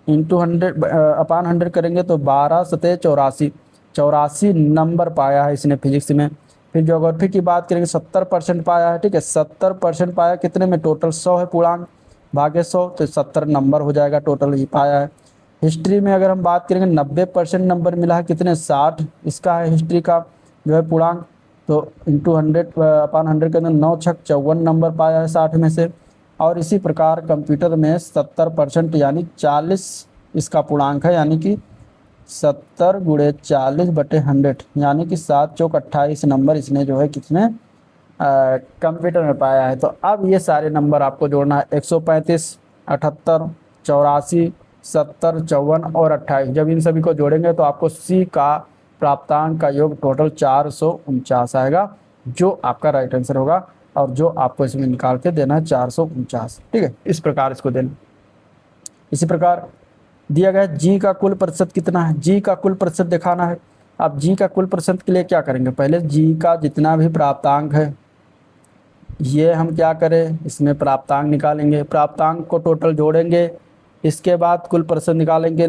इंटू 100 अपान 100 करेंगे तो 12 सतह 84, 84 नंबर पाया है इसने फिजिक्स में। फिर ज्योग्राफी की बात करेंगे, 70% पाया है, ठीक है। 70% पाया कितने में, टोटल 100 है पूर्णांक, भागे 100, तो 70 नंबर हो जाएगा, टोटल ही पाया है। हिस्ट्री में अगर हम बात करेंगे 90% नंबर मिला है, कितने, 60 इसका है हिस्ट्री का जो है पूर्णांक। तो इंटू 100 अपान 100 के अंदर 9 छक 54 नंबर पाया है 60 में से। और इसी प्रकार कंप्यूटर में 70% यानी 40 इसका पूर्णांक है, यानी कि 70 गुणे 40/100, यानी कि 7 चौक 28 नंबर इसने जो है कितने कंप्यूटर में पाया है। तो अब ये सारे नंबर आपको जोड़ना है, 135, 78, 84, 70, 54 और 28। जब इन सभी को जोड़ेंगे तो आपको सी का प्राप्तांक का योग टोटल 449 आएगा, जो आपका राइट आंसर होगा। और जो आपको इसमें निकाल के देना है 449, ठीक है। इस प्रकार इसको देना। इसी प्रकार दिया गया जी का कुल प्रतिशत कितना है, जी का कुल प्रतिशत दिखाना है। अब जी का कुल प्रतिशत के लिए क्या करेंगे, पहले जी का जितना भी प्राप्तांक है ये हम क्या करें, इसमें प्राप्तांक निकालेंगे, प्राप्तांक को टोटल जोड़ेंगे, इसके बाद कुल प्रतिशत निकालेंगे,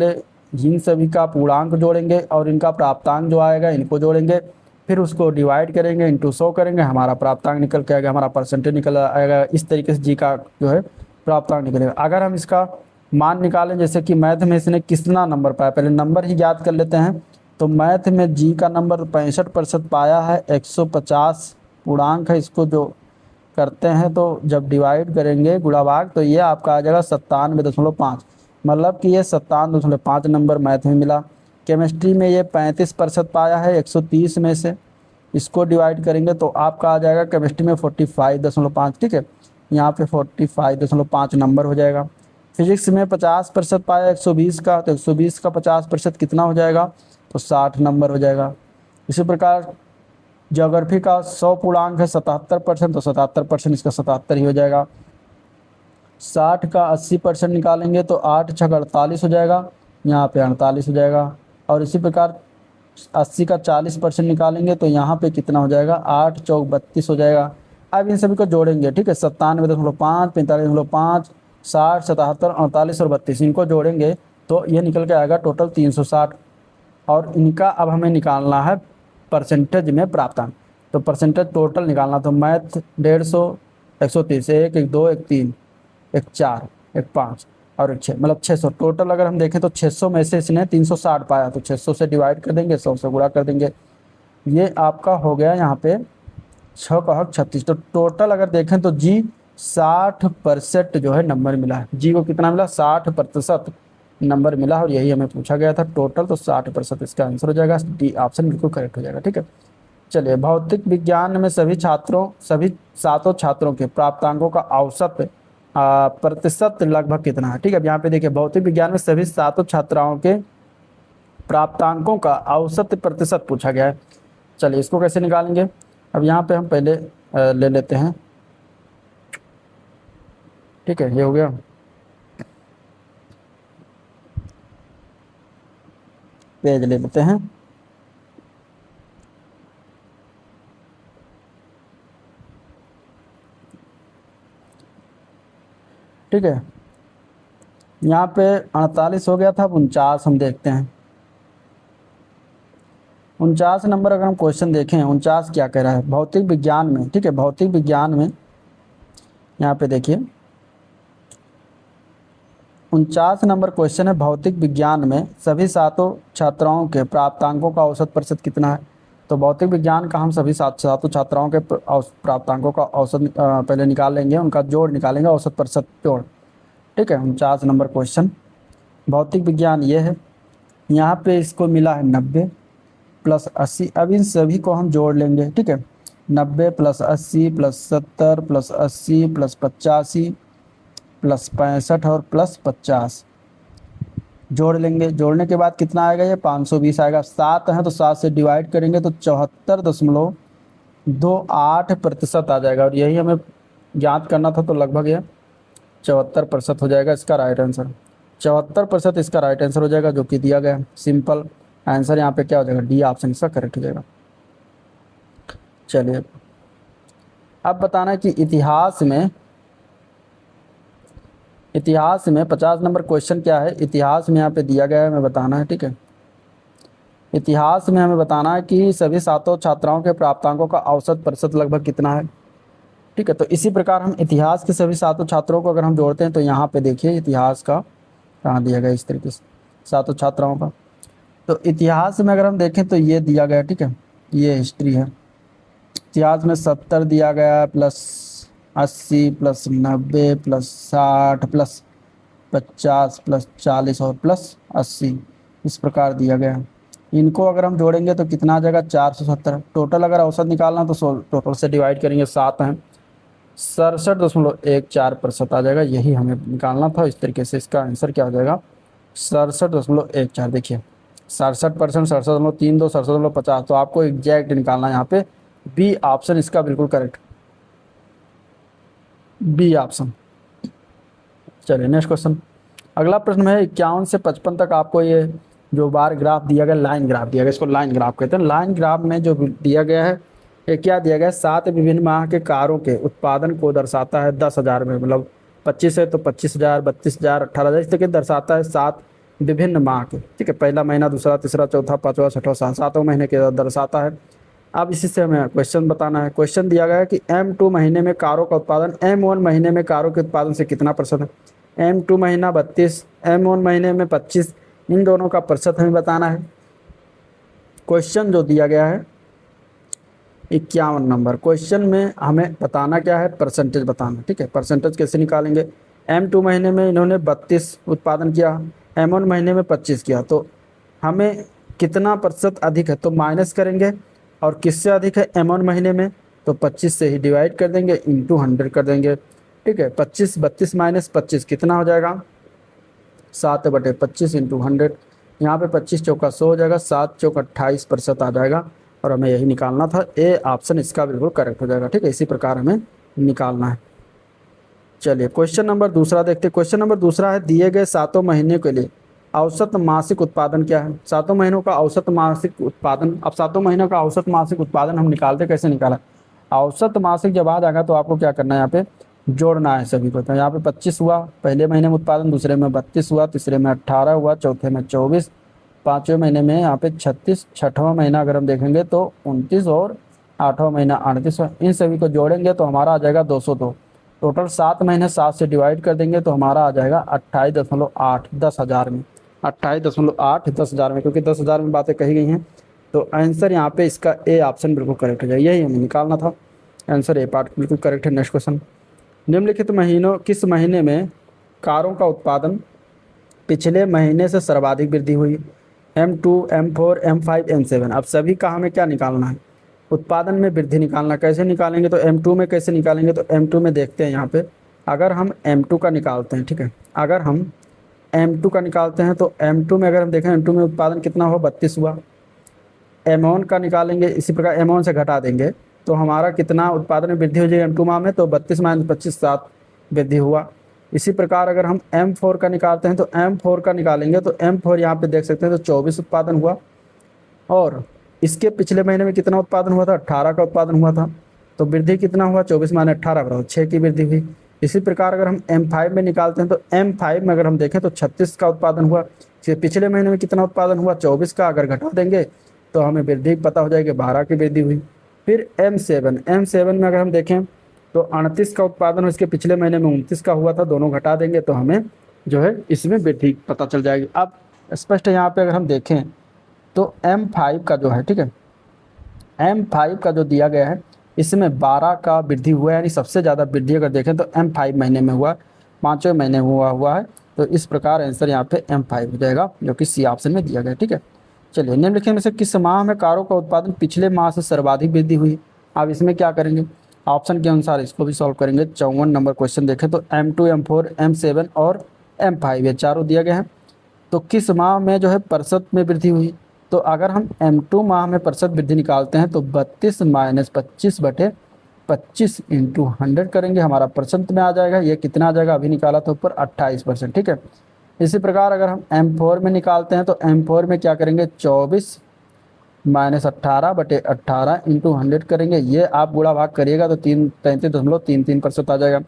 इन सभी का पूर्णांक जोड़ेंगे और इनका प्राप्तांक जो आएगा इनको जोड़ेंगे, फिर उसको डिवाइड करेंगे, इंटू 100 करेंगे, हमारा प्राप्तांक निकल के आएगा, हमारा परसेंटेज निकल आएगा। इस तरीके से जी का जो है प्राप्तांक निकलेगा। अगर हम इसका मान निकालें, जैसे कि मैथ में इसने कितना नंबर पाया, पहले नंबर ही याद कर लेते हैं। तो मैथ में जी का नंबर 65% पाया है, 150 पूर्णांक है। इसको जो करते हैं तो जब डिवाइड करेंगे गुणा भाग, तो ये आपका आ जाएगा 97.5, मतलब कि ये 57.5 नंबर मैथ में मिला। केमिस्ट्री में ये 35% पाया है 130 में से, इसको डिवाइड करेंगे तो आपका आ जाएगा केमिस्ट्री में 45.5, ठीक है। यहाँ पे 45.5 नंबर हो जाएगा। फिजिक्स में 50% पाया 120 का, तो 120 का 50% कितना हो जाएगा, तो 60 नंबर हो जाएगा। इसी प्रकार ज्योग्राफी का 100 पूर्णांक है 77%, तो 77% इसका 77 ही हो जाएगा। 60 का 80% निकालेंगे तो 8 छक 48 हो जाएगा, यहाँ पे 48 हो जाएगा। और इसी प्रकार 80 का 40% निकालेंगे तो यहाँ पे कितना हो जाएगा, 8 चौक 32 हो जाएगा। अब इन सभी को जोड़ेंगे, ठीक है। 97.5, 45.5, 60, 77, 48 और 32, इनको जोड़ेंगे तो ये निकल के आएगा टोटल 360। और इनका अब हमें निकालना है परसेंटेज में प्राप्तांक। तो परसेंटेज टोटल निकालना, तो मैथ 150, 130, 1, 1, 2, 1, 3, 1, 4, 1, 5 और 1, 6, मतलब 600 टोटल। अगर हम देखें तो 600 में से इसने 360 पाया, तो 600 से डिवाइड कर देंगे, 100 से गुणा कर देंगे। ये आपका हो गया यहाँ पे 6 का हक 36। तो टोटल अगर देखें तो जी 60% जो है नंबर मिला है। जी को कितना मिला, 60% नंबर मिला, और यही हमें पूछा गया था टोटल। तो 60% इसका आंसर हो जाएगा, डी ऑप्शन बिल्कुल करेक्ट हो जाएगा, ठीक है। चलिए, भौतिक विज्ञान में सभी 7 छात्रों के प्राप्तांकों का औसत प्रतिशत लगभग कितना है, ठीक है। अब यहाँ पे देखिए भौतिक विज्ञान में सभी 7 छात्राओं के प्राप्तांकों का औसत प्रतिशत पूछा गया है। चलिए इसको कैसे निकालेंगे, अब यहाँ पे हम पहले ले लेते हैं, ठीक है। ये हो गया, पेज ले लेते हैं। ठीक है, यहाँ पे 48 हो गया था, अब 49 हम देखते हैं। 49 नंबर अगर हम क्वेश्चन देखें, 49 क्या कह रहा है भौतिक विज्ञान में, ठीक है, भौतिक विज्ञान में यहाँ पे देखिए 49 नंबर क्वेश्चन है, भौतिक विज्ञान में सभी सातों छात्राओं के प्राप्तांकों का औसत प्रतिशत कितना है। तो भौतिक विज्ञान का हम सभी सातों छात्राओं के प्राप्तांकों का औसत पहले निकाल लेंगे, उनका जोड़ निकालेंगे, औसत प्रतिशत जोड़। ठीक है, 49 नंबर क्वेश्चन भौतिक विज्ञान ये है। यहाँ पे इसको मिला है 90 प्लस 80। अब इन सभी को हम जोड़ लेंगे। ठीक है, 90 plus 80 plus 70 plus 80 plus 85 plus 65 और प्लस 50 जोड़ लेंगे। जोड़ने के बाद कितना आएगा, ये 520 आएगा। 7 है तो 7 से डिवाइड करेंगे तो 74.28% आ जाएगा, और यही हमें ज्ञात करना था, तो लगभग ये 74% हो जाएगा इसका राइट आंसर। 74% इसका राइट आंसर हो जाएगा, जो कि दिया गया है। सिंपल आंसर यहाँ पे क्या हो जाएगा, डी ऑप्शन इसका करेक्ट हो जाएगा। चलिए अब बताना है कि इतिहास में 50 नंबर क्वेश्चन क्या है। इतिहास में यहाँ पे दिया गया है, हमें बताना है। ठीक है, इतिहास में हमें बताना है कि सभी सातों छात्राओं के प्राप्तांकों का औसत प्रतिशत लगभग कितना है। ठीक है, तो इसी प्रकार हम इतिहास के सभी सातों छात्रों को अगर हम जोड़ते हैं, तो यहाँ पे देखिए इतिहास का कहाँ दिया गया, इस तरीके से सातों छात्राओं का। तो इतिहास में अगर हम देखें तो ये दिया गया। ठीक है, ये हिस्ट्री है। इतिहास में 70 दिया गया plus 80 plus 90 plus 60 plus 50 plus 40 और प्लस 80 इस प्रकार दिया गया है। इनको अगर हम जोड़ेंगे तो कितना आ जाएगा, 470। टोटल अगर औसत निकालना तो टोटल से डिवाइड करेंगे, 7 हैं, 67.14% आ जाएगा। यही हमें निकालना था। इस तरीके से इसका आंसर क्या हो जाएगा, 67.14। देखिए 67%, 67.32, 67.50, तो आपको एग्जैक्ट निकालना है यहाँ पे। बी ऑप्शन इसका बिल्कुल करेक्ट, बी ऑप्शन। चलिए नेक्स्ट क्वेश्चन। अगला प्रश्न है 51 से 55 तक आपको ये जो बार ग्राफ दिया गया, लाइन ग्राफ दिया गया, इसको लाइन ग्राफ कहते हैं। लाइन ग्राफ में जो दिया गया है, ये क्या दिया गया है, 7 विभिन्न माह के कारों के उत्पादन को दर्शाता है 10,000 में, मतलब 25 है तो 25,000, 32,000, 18,000, इस तरीके दर्शाता है 7 विभिन्न माह के। ठीक है, पहला महीना, दूसरा, तीसरा, चौथा, पाँचवा, छठवां, सातवां महीने के दर्शाता है। अब इसी से हमें क्वेश्चन बताना है। क्वेश्चन दिया गया है कि M2 महीने में कारों का उत्पादन M1 महीने में कारों के उत्पादन से कितना प्रतिशत है। M2 महीना 32, M1 महीने में 25, इन दोनों का प्रतिशत हमें बताना है। क्वेश्चन जो दिया गया है 51 नंबर क्वेश्चन में हमें बताना क्या है, परसेंटेज बताना। ठीक है, परसेंटेज कैसे निकालेंगे। M2 महीने में इन्होंने 32 उत्पादन किया, M1 महीने में 25 किया, तो हमें कितना प्रतिशत अधिक है, तो माइनस करेंगे। और किससे अधिक है, M1 महीने में, तो 25 से ही डिवाइड कर देंगे, इंटू 100 कर देंगे। ठीक है, 25, 32 माइनस 25 कितना हो जाएगा, 7/25 इंटू 100। यहाँ पे 25 चौका 100 हो जाएगा, 7 चौका 28% आ जाएगा, और हमें यही निकालना था। ए ऑप्शन इसका बिल्कुल करेक्ट हो जाएगा। ठीक है, इसी प्रकार हमें निकालना है। चलिए क्वेश्चन नंबर दूसरा देखते हैं। क्वेश्चन नंबर दूसरा है, दिए गए 7 महीने के लिए औसत मासिक उत्पादन क्या है। 7 महीनों का औसत मासिक उत्पादन। अब 7 महीनों का औसत मासिक उत्पादन हम निकालते, कैसे निकाला, औसत मासिक जब आ जाएगा तो आपको क्या करना है, यहाँ पे जोड़ना है सभी को। तो यहाँ पे 25 हुआ पहले महीने में उत्पादन, दूसरे में 32 हुआ, तीसरे में 18 हुआ, चौथे में 24, पाँचवें महीने में यहाँ पे 36, छठवां महीना अगर हम देखेंगे तो 29, और आठवां महीना 38। इन सभी को जोड़ेंगे तो हमारा आ जाएगा 202। टोटल 7 महीने 7 से डिवाइड कर देंगे तो हमारा आ जाएगा 28.8, 10,000 में, 28.8 10,000 में, क्योंकि 10,000 में बातें कही गई हैं। तो आंसर यहाँ पे इसका ए ऑप्शन बिल्कुल करेक्ट हो जाए, यही हमें निकालना था। आंसर ए पार्ट बिल्कुल करेक्ट है। नेक्स्ट क्वेश्चन, निम्नलिखित महीनों किस महीने में कारों का उत्पादन पिछले महीने से सर्वाधिक वृद्धि हुई। M2, M4, M5, M7। अब सभी का हमें क्या निकालना है, उत्पादन में वृद्धि निकालना। कैसे निकालेंगे, तो M2 में कैसे निकालेंगे, तो M2 में देखते हैं यहाँ पे। अगर हम M2 का निकालते हैं, ठीक है, अगर हम M2 का निकालते हैं तो M2 में अगर हम देखें, M2 में उत्पादन कितना हुआ, 32 हुआ। M1 का निकालेंगे, इसी प्रकार M1 से घटा देंगे तो हमारा कितना उत्पादन में वृद्धि हो जाएगी M2 माह में, तो 32 माइनस 25, 7 वृद्धि हुआ। इसी प्रकार अगर हम M4 का निकालते हैं तो M4 का निकालेंगे तो M4 यहाँ पे देख सकते हैं तो 24 उत्पादन हुआ, और इसके पिछले महीने में कितना उत्पादन हुआ था, 18 का उत्पादन हुआ था। तो वृद्धि कितना हुआ, 24 माइनस 18 बराबर 6 की वृद्धि हुई। इसी प्रकार अगर हम M5 में निकालते हैं तो M5 में अगर हम देखें तो 36 का उत्पादन हुआ। पिछले महीने में कितना उत्पादन हुआ, 24 का। अगर घटा देंगे तो हमें वृद्धि पता हो जाएगी, 12 की वृद्धि हुई। फिर M7 में अगर हम देखें तो 38 का उत्पादन, इसके पिछले महीने में 29 का हुआ था। दोनों घटा देंगे तो हमें जो है इसमें वृद्धि पता चल जाएगी। अब स्पष्ट यहाँ पे अगर हम देखें तो M5 का जो है, ठीक है, M5 का जो दिया गया है इसमें 12 का वृद्धि हुआ है, यानी सबसे ज़्यादा वृद्धि अगर देखें तो M5 महीने में हुआ, 5वें महीने हुआ है। तो इस प्रकार आंसर यहाँ पे M5 हो जाएगा, जो कि सी ऑप्शन में दिया गया। ठीक है, चलिए निम्नलिखित में से किस माह में कारों का उत्पादन पिछले माह से सर्वाधिक वृद्धि हुई। अब इसमें क्या करेंगे, ऑप्शन के अनुसार इसको भी सॉल्व करेंगे। 54 नंबर क्वेश्चन देखें तो M2, M4, M7 और M5 ये चारों दिया गया है। तो किस माह में जो है प्रतिशत में वृद्धि हुई, तो अगर हम M2 माह में प्रतिशत वृद्धि निकालते हैं तो 32 - 25/25 इंटू 100 करेंगे, हमारा परसेंट में आ जाएगा। ये कितना आ जाएगा, अभी निकाला था ऊपर 28%। ठीक है, इसी प्रकार अगर हम M4 में निकालते हैं तो M4 में क्या करेंगे, 24 - 18/18 इंटू 100 करेंगे। ये आप गुणा भाग करिएगा तो 33.33% आ जाएगा।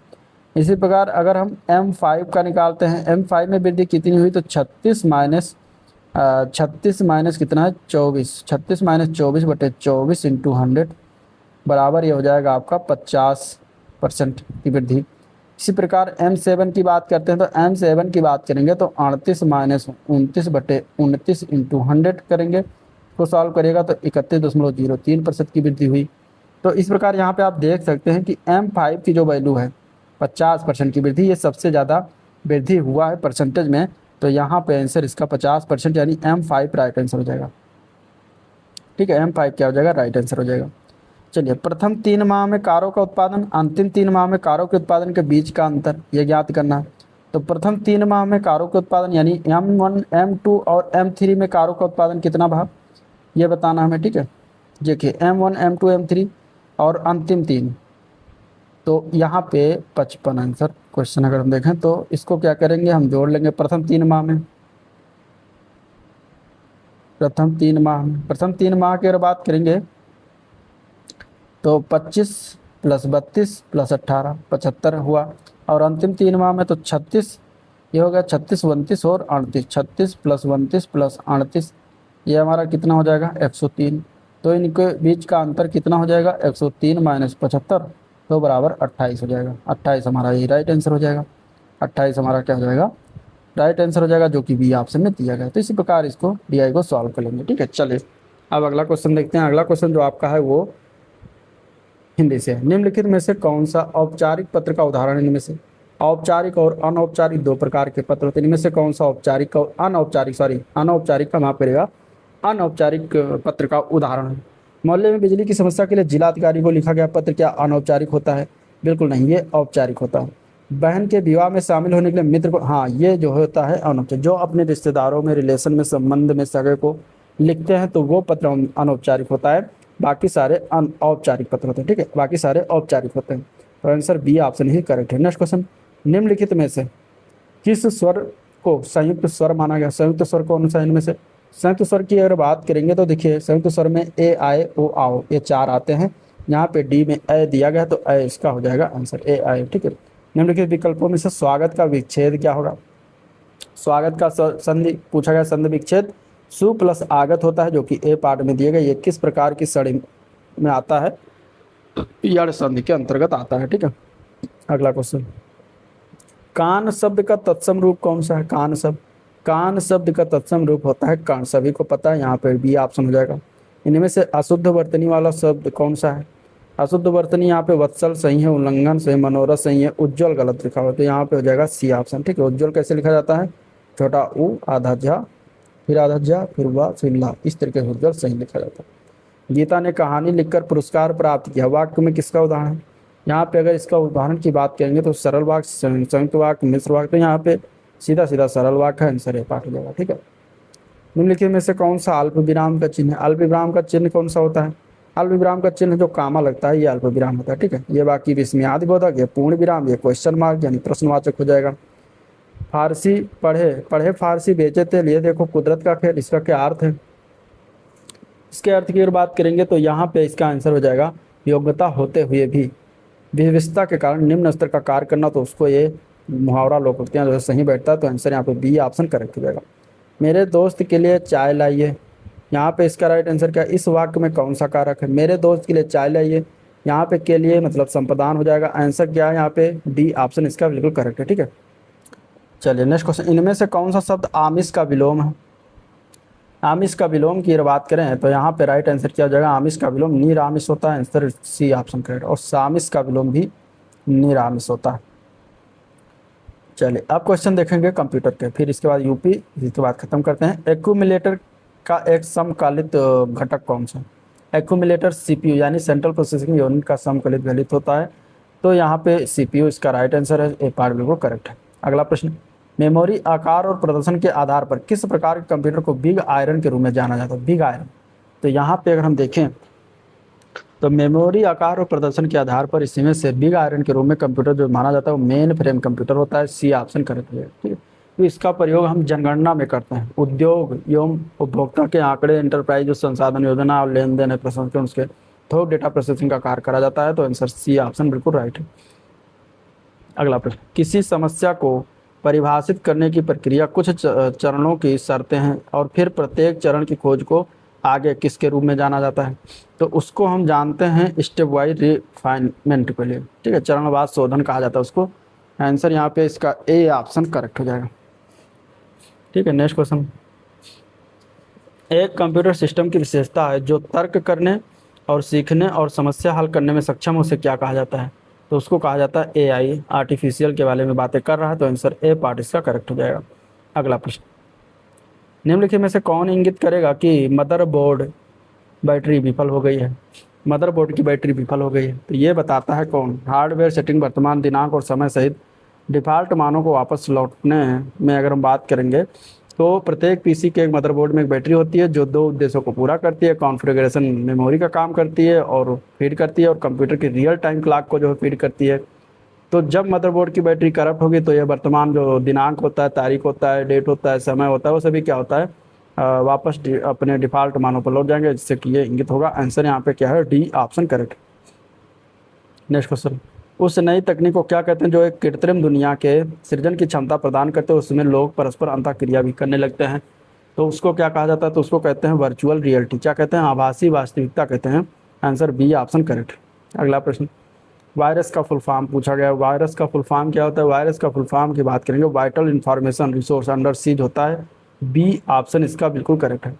इसी प्रकार अगर हम M5 का निकालते हैं, M5 में वृद्धि कितनी हुई, तो 36 माइनस कितना है, 24, 36 - 24/24 इंटू 100 बराबर ये हो जाएगा आपका 50% की वृद्धि। इसी प्रकार M7 की बात करते हैं तो M7 की बात करेंगे तो 38 - 29/29 इंटू 100 करेंगे, तो सॉल्व करिएगा तो 31.03% की वृद्धि हुई। तो इस प्रकार यहाँ पे आप देख सकते हैं कि M5 की जो वैल्यू है 50% की वृद्धि, ये सबसे ज़्यादा वृद्धि हुआ है परसेंटेज में। तो यहाँ पे आंसर इसका 50%, यानी M5 राइट आंसर हो जाएगा। ठीक है, M5 क्या हो जाएगा, राइट आंसर हो जाएगा। चलिए, प्रथम 3 माह में कारों का उत्पादन, अंतिम 3 माह में कारों के उत्पादन के बीच का अंतर, ये ज्ञात करना है। तो प्रथम 3 माह में कारों के उत्पादन यानी M1, M2 और M3 में कारों का उत्पादन कितना भाग, ये बताना हमें। ठीक है, देखिए M1, M2, M3 और अंतिम 3, तो यहाँ पे 55 आंसर क्वेश्चन अगर हम देखें तो इसको क्या करेंगे, हम जोड़ लेंगे प्रथम 3 माह में। प्रथम 3 माह की अगर बात करेंगे तो 25 + 32 + 18 75 हुआ। और अंतिम 3 माह में तो 36, ये हो गया 36, 29 और 38, 36 + 29 + 38, ये हमारा कितना हो जाएगा, 103। तो इनके बीच का अंतर कितना हो जाएगा, 103 - 75, तो बराबर 28 हो जाएगा। 28 हमारा ये राइट आंसर हो जाएगा। 28 हमारा क्या हो जाएगा, राइट आंसर हो जाएगा, जो कि बी ऑप्शन में दिया गया। तो इसी प्रकार इसको DI को सॉल्व कर लेंगे। ठीक है, चलिए अब अगला क्वेश्चन देखते हैं। अगला क्वेश्चन जो आपका है वो हिंदी से है। निम्नलिखित में से कौन सा औपचारिक पत्र का उदाहरण है। इनमें से औपचारिक और अनौपचारिक 2 प्रकार के पत्र होते हैं। इनमें से कौन सा औपचारिक और अनौपचारिक का माफ करेगा, अनौपचारिक पत्र का उदाहरण है। मोहल्ले में बिजली की समस्या के लिए जिलाधिकारी को लिखा गया पत्र क्या अनौपचारिक होता है, बिल्कुल नहीं, ये औपचारिक होता है। बहन के विवाह में शामिल होने के लिए मित्र को, हाँ ये जो होता है अनौपचारिक। जो अपने रिश्तेदारों में, रिलेशन में, संबंध में सगे को लिखते हैं तो वो पत्र अनौपचारिक होता है। बाकी सारे औपचारिक पत्र होते हैं। ठीक है, बाकी सारे औपचारिक होते हैं। तो आंसर बी ऑप्शन ही करेक्ट है। नेक्स्ट क्वेश्चन, निम्नलिखित में से किस स्वर को संयुक्त स्वर माना गया। संयुक्त स्वर कौन सा, इनमें से संयुक्त स्वर की अगर बात करेंगे तो देखिए संयुक्त स्वर में ए, आए, ओ, आओ ये 4 आते हैं। यहाँ पे डी में ए दिया गया तो ए इसका हो जाएगा आंसर, ए, आए। ठीक है, निम्नलिखित विकल्पों में से स्वागत का विच्छेद क्या होगा। स्वागत का संधि पूछा गया, संधि विच्छेद सु प्लस आगत होता है, जो कि ए पार्ट में दिए गए। ये किस प्रकार की सड़ी में आता है, यड़ संधि के अंतर्गत आता है। ठीक है, अगला क्वेश्चन, कान शब्द का तत्सम रूप कौन सा है। कान शब्द का तत्सम रूप होता है कान, सभी को पता है। यहाँ पे बी ऑप्शन हो जाएगा। इनमें से अशुद्ध वर्तनी वाला शब्द कौन सा है। अशुद्ध वर्तनी यहाँ पे वत्सल सही है, उल्लंघन सही, मनोरथ सही है, उज्ज्वल गलत लिखा हुआ, तो यहाँ पे हो जाएगा सी ऑप्शन। ठीक है, उज्ज्वल कैसे लिखा जाता है, छोटा ऊ, आधा झा, फिर आधा जा, फिर वाह, फिर ला, इस तरीके से उज्ज्वल सही लिखा जाता है। गीता ने कहानी लिखकर पुरस्कार प्राप्त किया, वाक्य में किसका उदाहरण है। यहाँ पे अगर इसका उदाहरण की बात करेंगे तो सरल वाक्य, संयुक्त वाक्य, मिश्र वाक्य, तो यहाँ पे सीधा सीधा सरल वाक्य है, आंसर ए पार्ट हो जाएगा। ठीक है, निम्नलिखित में से कौन सा अल्प विराम का चिन्ह है। अल्प विराम का चिन्ह कौन सा होता है। अल्प विराम का चिन्ह जो कामा लगता है ये अल्प विराम होता है। ठीक है, ये बाकी विस्मयादिबोधक, ये पूर्ण विराम, ये क्वेश्चन मार्क यानी प्रश्नवाचक हो जाएगा। फारसी पढ़े फारसी बेचे तेल, ये देखो कुदरत का खेल, इसका क्या अर्थ है। इसके अर्थ की अगर बात करेंगे तो यहाँ पे इसका आंसर हो जाएगा योग्यता होते हुए भी। विविधता के कारण निम्न स्तर का कार्य करना, तो उसको ये मुहावरा लोकोक्तियाँ जो है सही बैठता है। तो आंसर यहाँ पे बी ऑप्शन करेक्ट हो जाएगा। मेरे दोस्त के लिए चाय लाइए, यहाँ पे इसका राइट आंसर क्या है? इस वाक्य में कौन सा कारक है? मेरे दोस्त के लिए चाय लाइए, यहाँ पे के लिए मतलब संप्रदान हो जाएगा। आंसर क्या है यहाँ पे? डी ऑप्शन इसका बिल्कुल करेक्ट है। ठीक है, चलिए नेक्स्ट क्वेश्चन। इनमें से कौन सा शब्द आमिष का विलोम है? आमिष का विलोम की अगर बात करें तो यहाँ पे राइट आंसर क्या हो जाएगा? आमिष का विलोम निरामिष होता है। Answer C option correct. और सामिष का विलोम भी निरामिष होता है। चलिए अब क्वेश्चन देखेंगे कंप्यूटर के, फिर इसके बाद यूपी, इसके बाद खत्म करते हैं। एक्यूमुलेटर का एक समकालित घटक कौन सा? एक्यूमुलेटर सीपीयू यानी सेंट्रल प्रोसेसिंग यूनिट का समकालित घटित होता है। तो यहाँ पे सीपीयू इसका राइट आंसर है। ए पार्ट बिल्कुल करेक्ट है। अगला प्रश्न, मेमोरी आकार और प्रदर्शन के आधार पर किस प्रकार के कंप्यूटर को बिग आयरन के रूप में जाना जाता है? Big iron. तो यहाँ पे अगर हम देखें तो मेमोरी आकार और प्रदर्शन के आधार पर इसमें से बिग आयरन के रूप में कंप्यूटर जो माना जाता है वो मेन फ्रेम कंप्यूटर होता है। सी ऑप्शन करेक्ट है। ठीक है, तो इसका प्रयोग हम जनगणना में करते हैं। उद्योग एवं उपभोक्ता के आंकड़े, एंटरप्राइज जो संसाधन योजना और लेन देन प्रसंस्करण, उसके थोक डेटा प्रोसेसिंग का कार्य करा जाता है। तो आंसर सी ऑप्शन बिल्कुल राइट है। अगला प्रश्न, किसी समस्या को परिभाषित करने की प्रक्रिया कुछ चरणों की शर्तें हैं और फिर प्रत्येक चरण की खोज को आगे किसके रूप में जाना जाता है? तो उसको हम जानते हैं स्टेप वाइज रिफाइनमेंट के लिए। ठीक है, चरणवार शोधन कहा जाता है उसको। आंसर यहाँ पे इसका ए ऑप्शन करेक्ट हो जाएगा। ठीक है, नेक्स्ट क्वेश्चन। एक कंप्यूटर सिस्टम की विशेषता है जो तर्क करने और सीखने और समस्या हल करने में सक्षम, उसे क्या कहा जाता है? तो उसको कहा जाता है एआई, आर्टिफिशियल के बारे में बातें कर रहा है। तो आंसर ए पार्ट इसका करेक्ट हो जाएगा। अगला प्रश्न, निम्नलिखित में से कौन इंगित करेगा कि मदरबोर्ड बैटरी विफल हो गई है? मदरबोर्ड की बैटरी विफल हो गई है, तो ये बताता है कौन? हार्डवेयर सेटिंग, वर्तमान दिनांक और समय सहित डिफ़ॉल्ट मानों को वापस लौटने में अगर हम बात करेंगे तो प्रत्येक पीसी के एक मदरबोर्ड में एक बैटरी होती है जो दो उद्देश्यों को पूरा करती है। कॉन्फ़िगरेशन मेमोरी का काम करती है और फीड करती है, और कंप्यूटर की रियल टाइम क्लॉक को जो है फीड करती है। तो जब मदरबोर्ड की बैटरी करप्ट होगी तो यह वर्तमान जो दिनांक होता है, तारीख होता है, डेट होता है, समय होता है, वो सभी क्या होता है? वापस अपने डिफ़ॉल्ट मानों पर लौट जाएंगे, जिससे कि ये इंगित होगा। आंसर यहाँ पे क्या है? D option correct. Next question, उस नई तकनीक को क्या कहते हैं जो एक कृत्रिम दुनिया के सृजन की क्षमता प्रदान करते हैं, उसमें लोग परस्पर अंतःक्रिया भी करने लगते हैं? तो उसको क्या कहा जाता है? तो उसको कहते हैं वर्चुअल रियलिटी। क्या कहते हैं? आभासी वास्तविकता कहते हैं। Answer B option correct. अगला प्रश्न, वायरस का फुल फॉर्म पूछा गया। वायरस का फुल फॉर्म क्या होता है? वायरस का फुल फॉर्म की बात करेंगे, vital information resource under seize होता है। बी ऑप्शन इसका बिल्कुल करेक्ट है।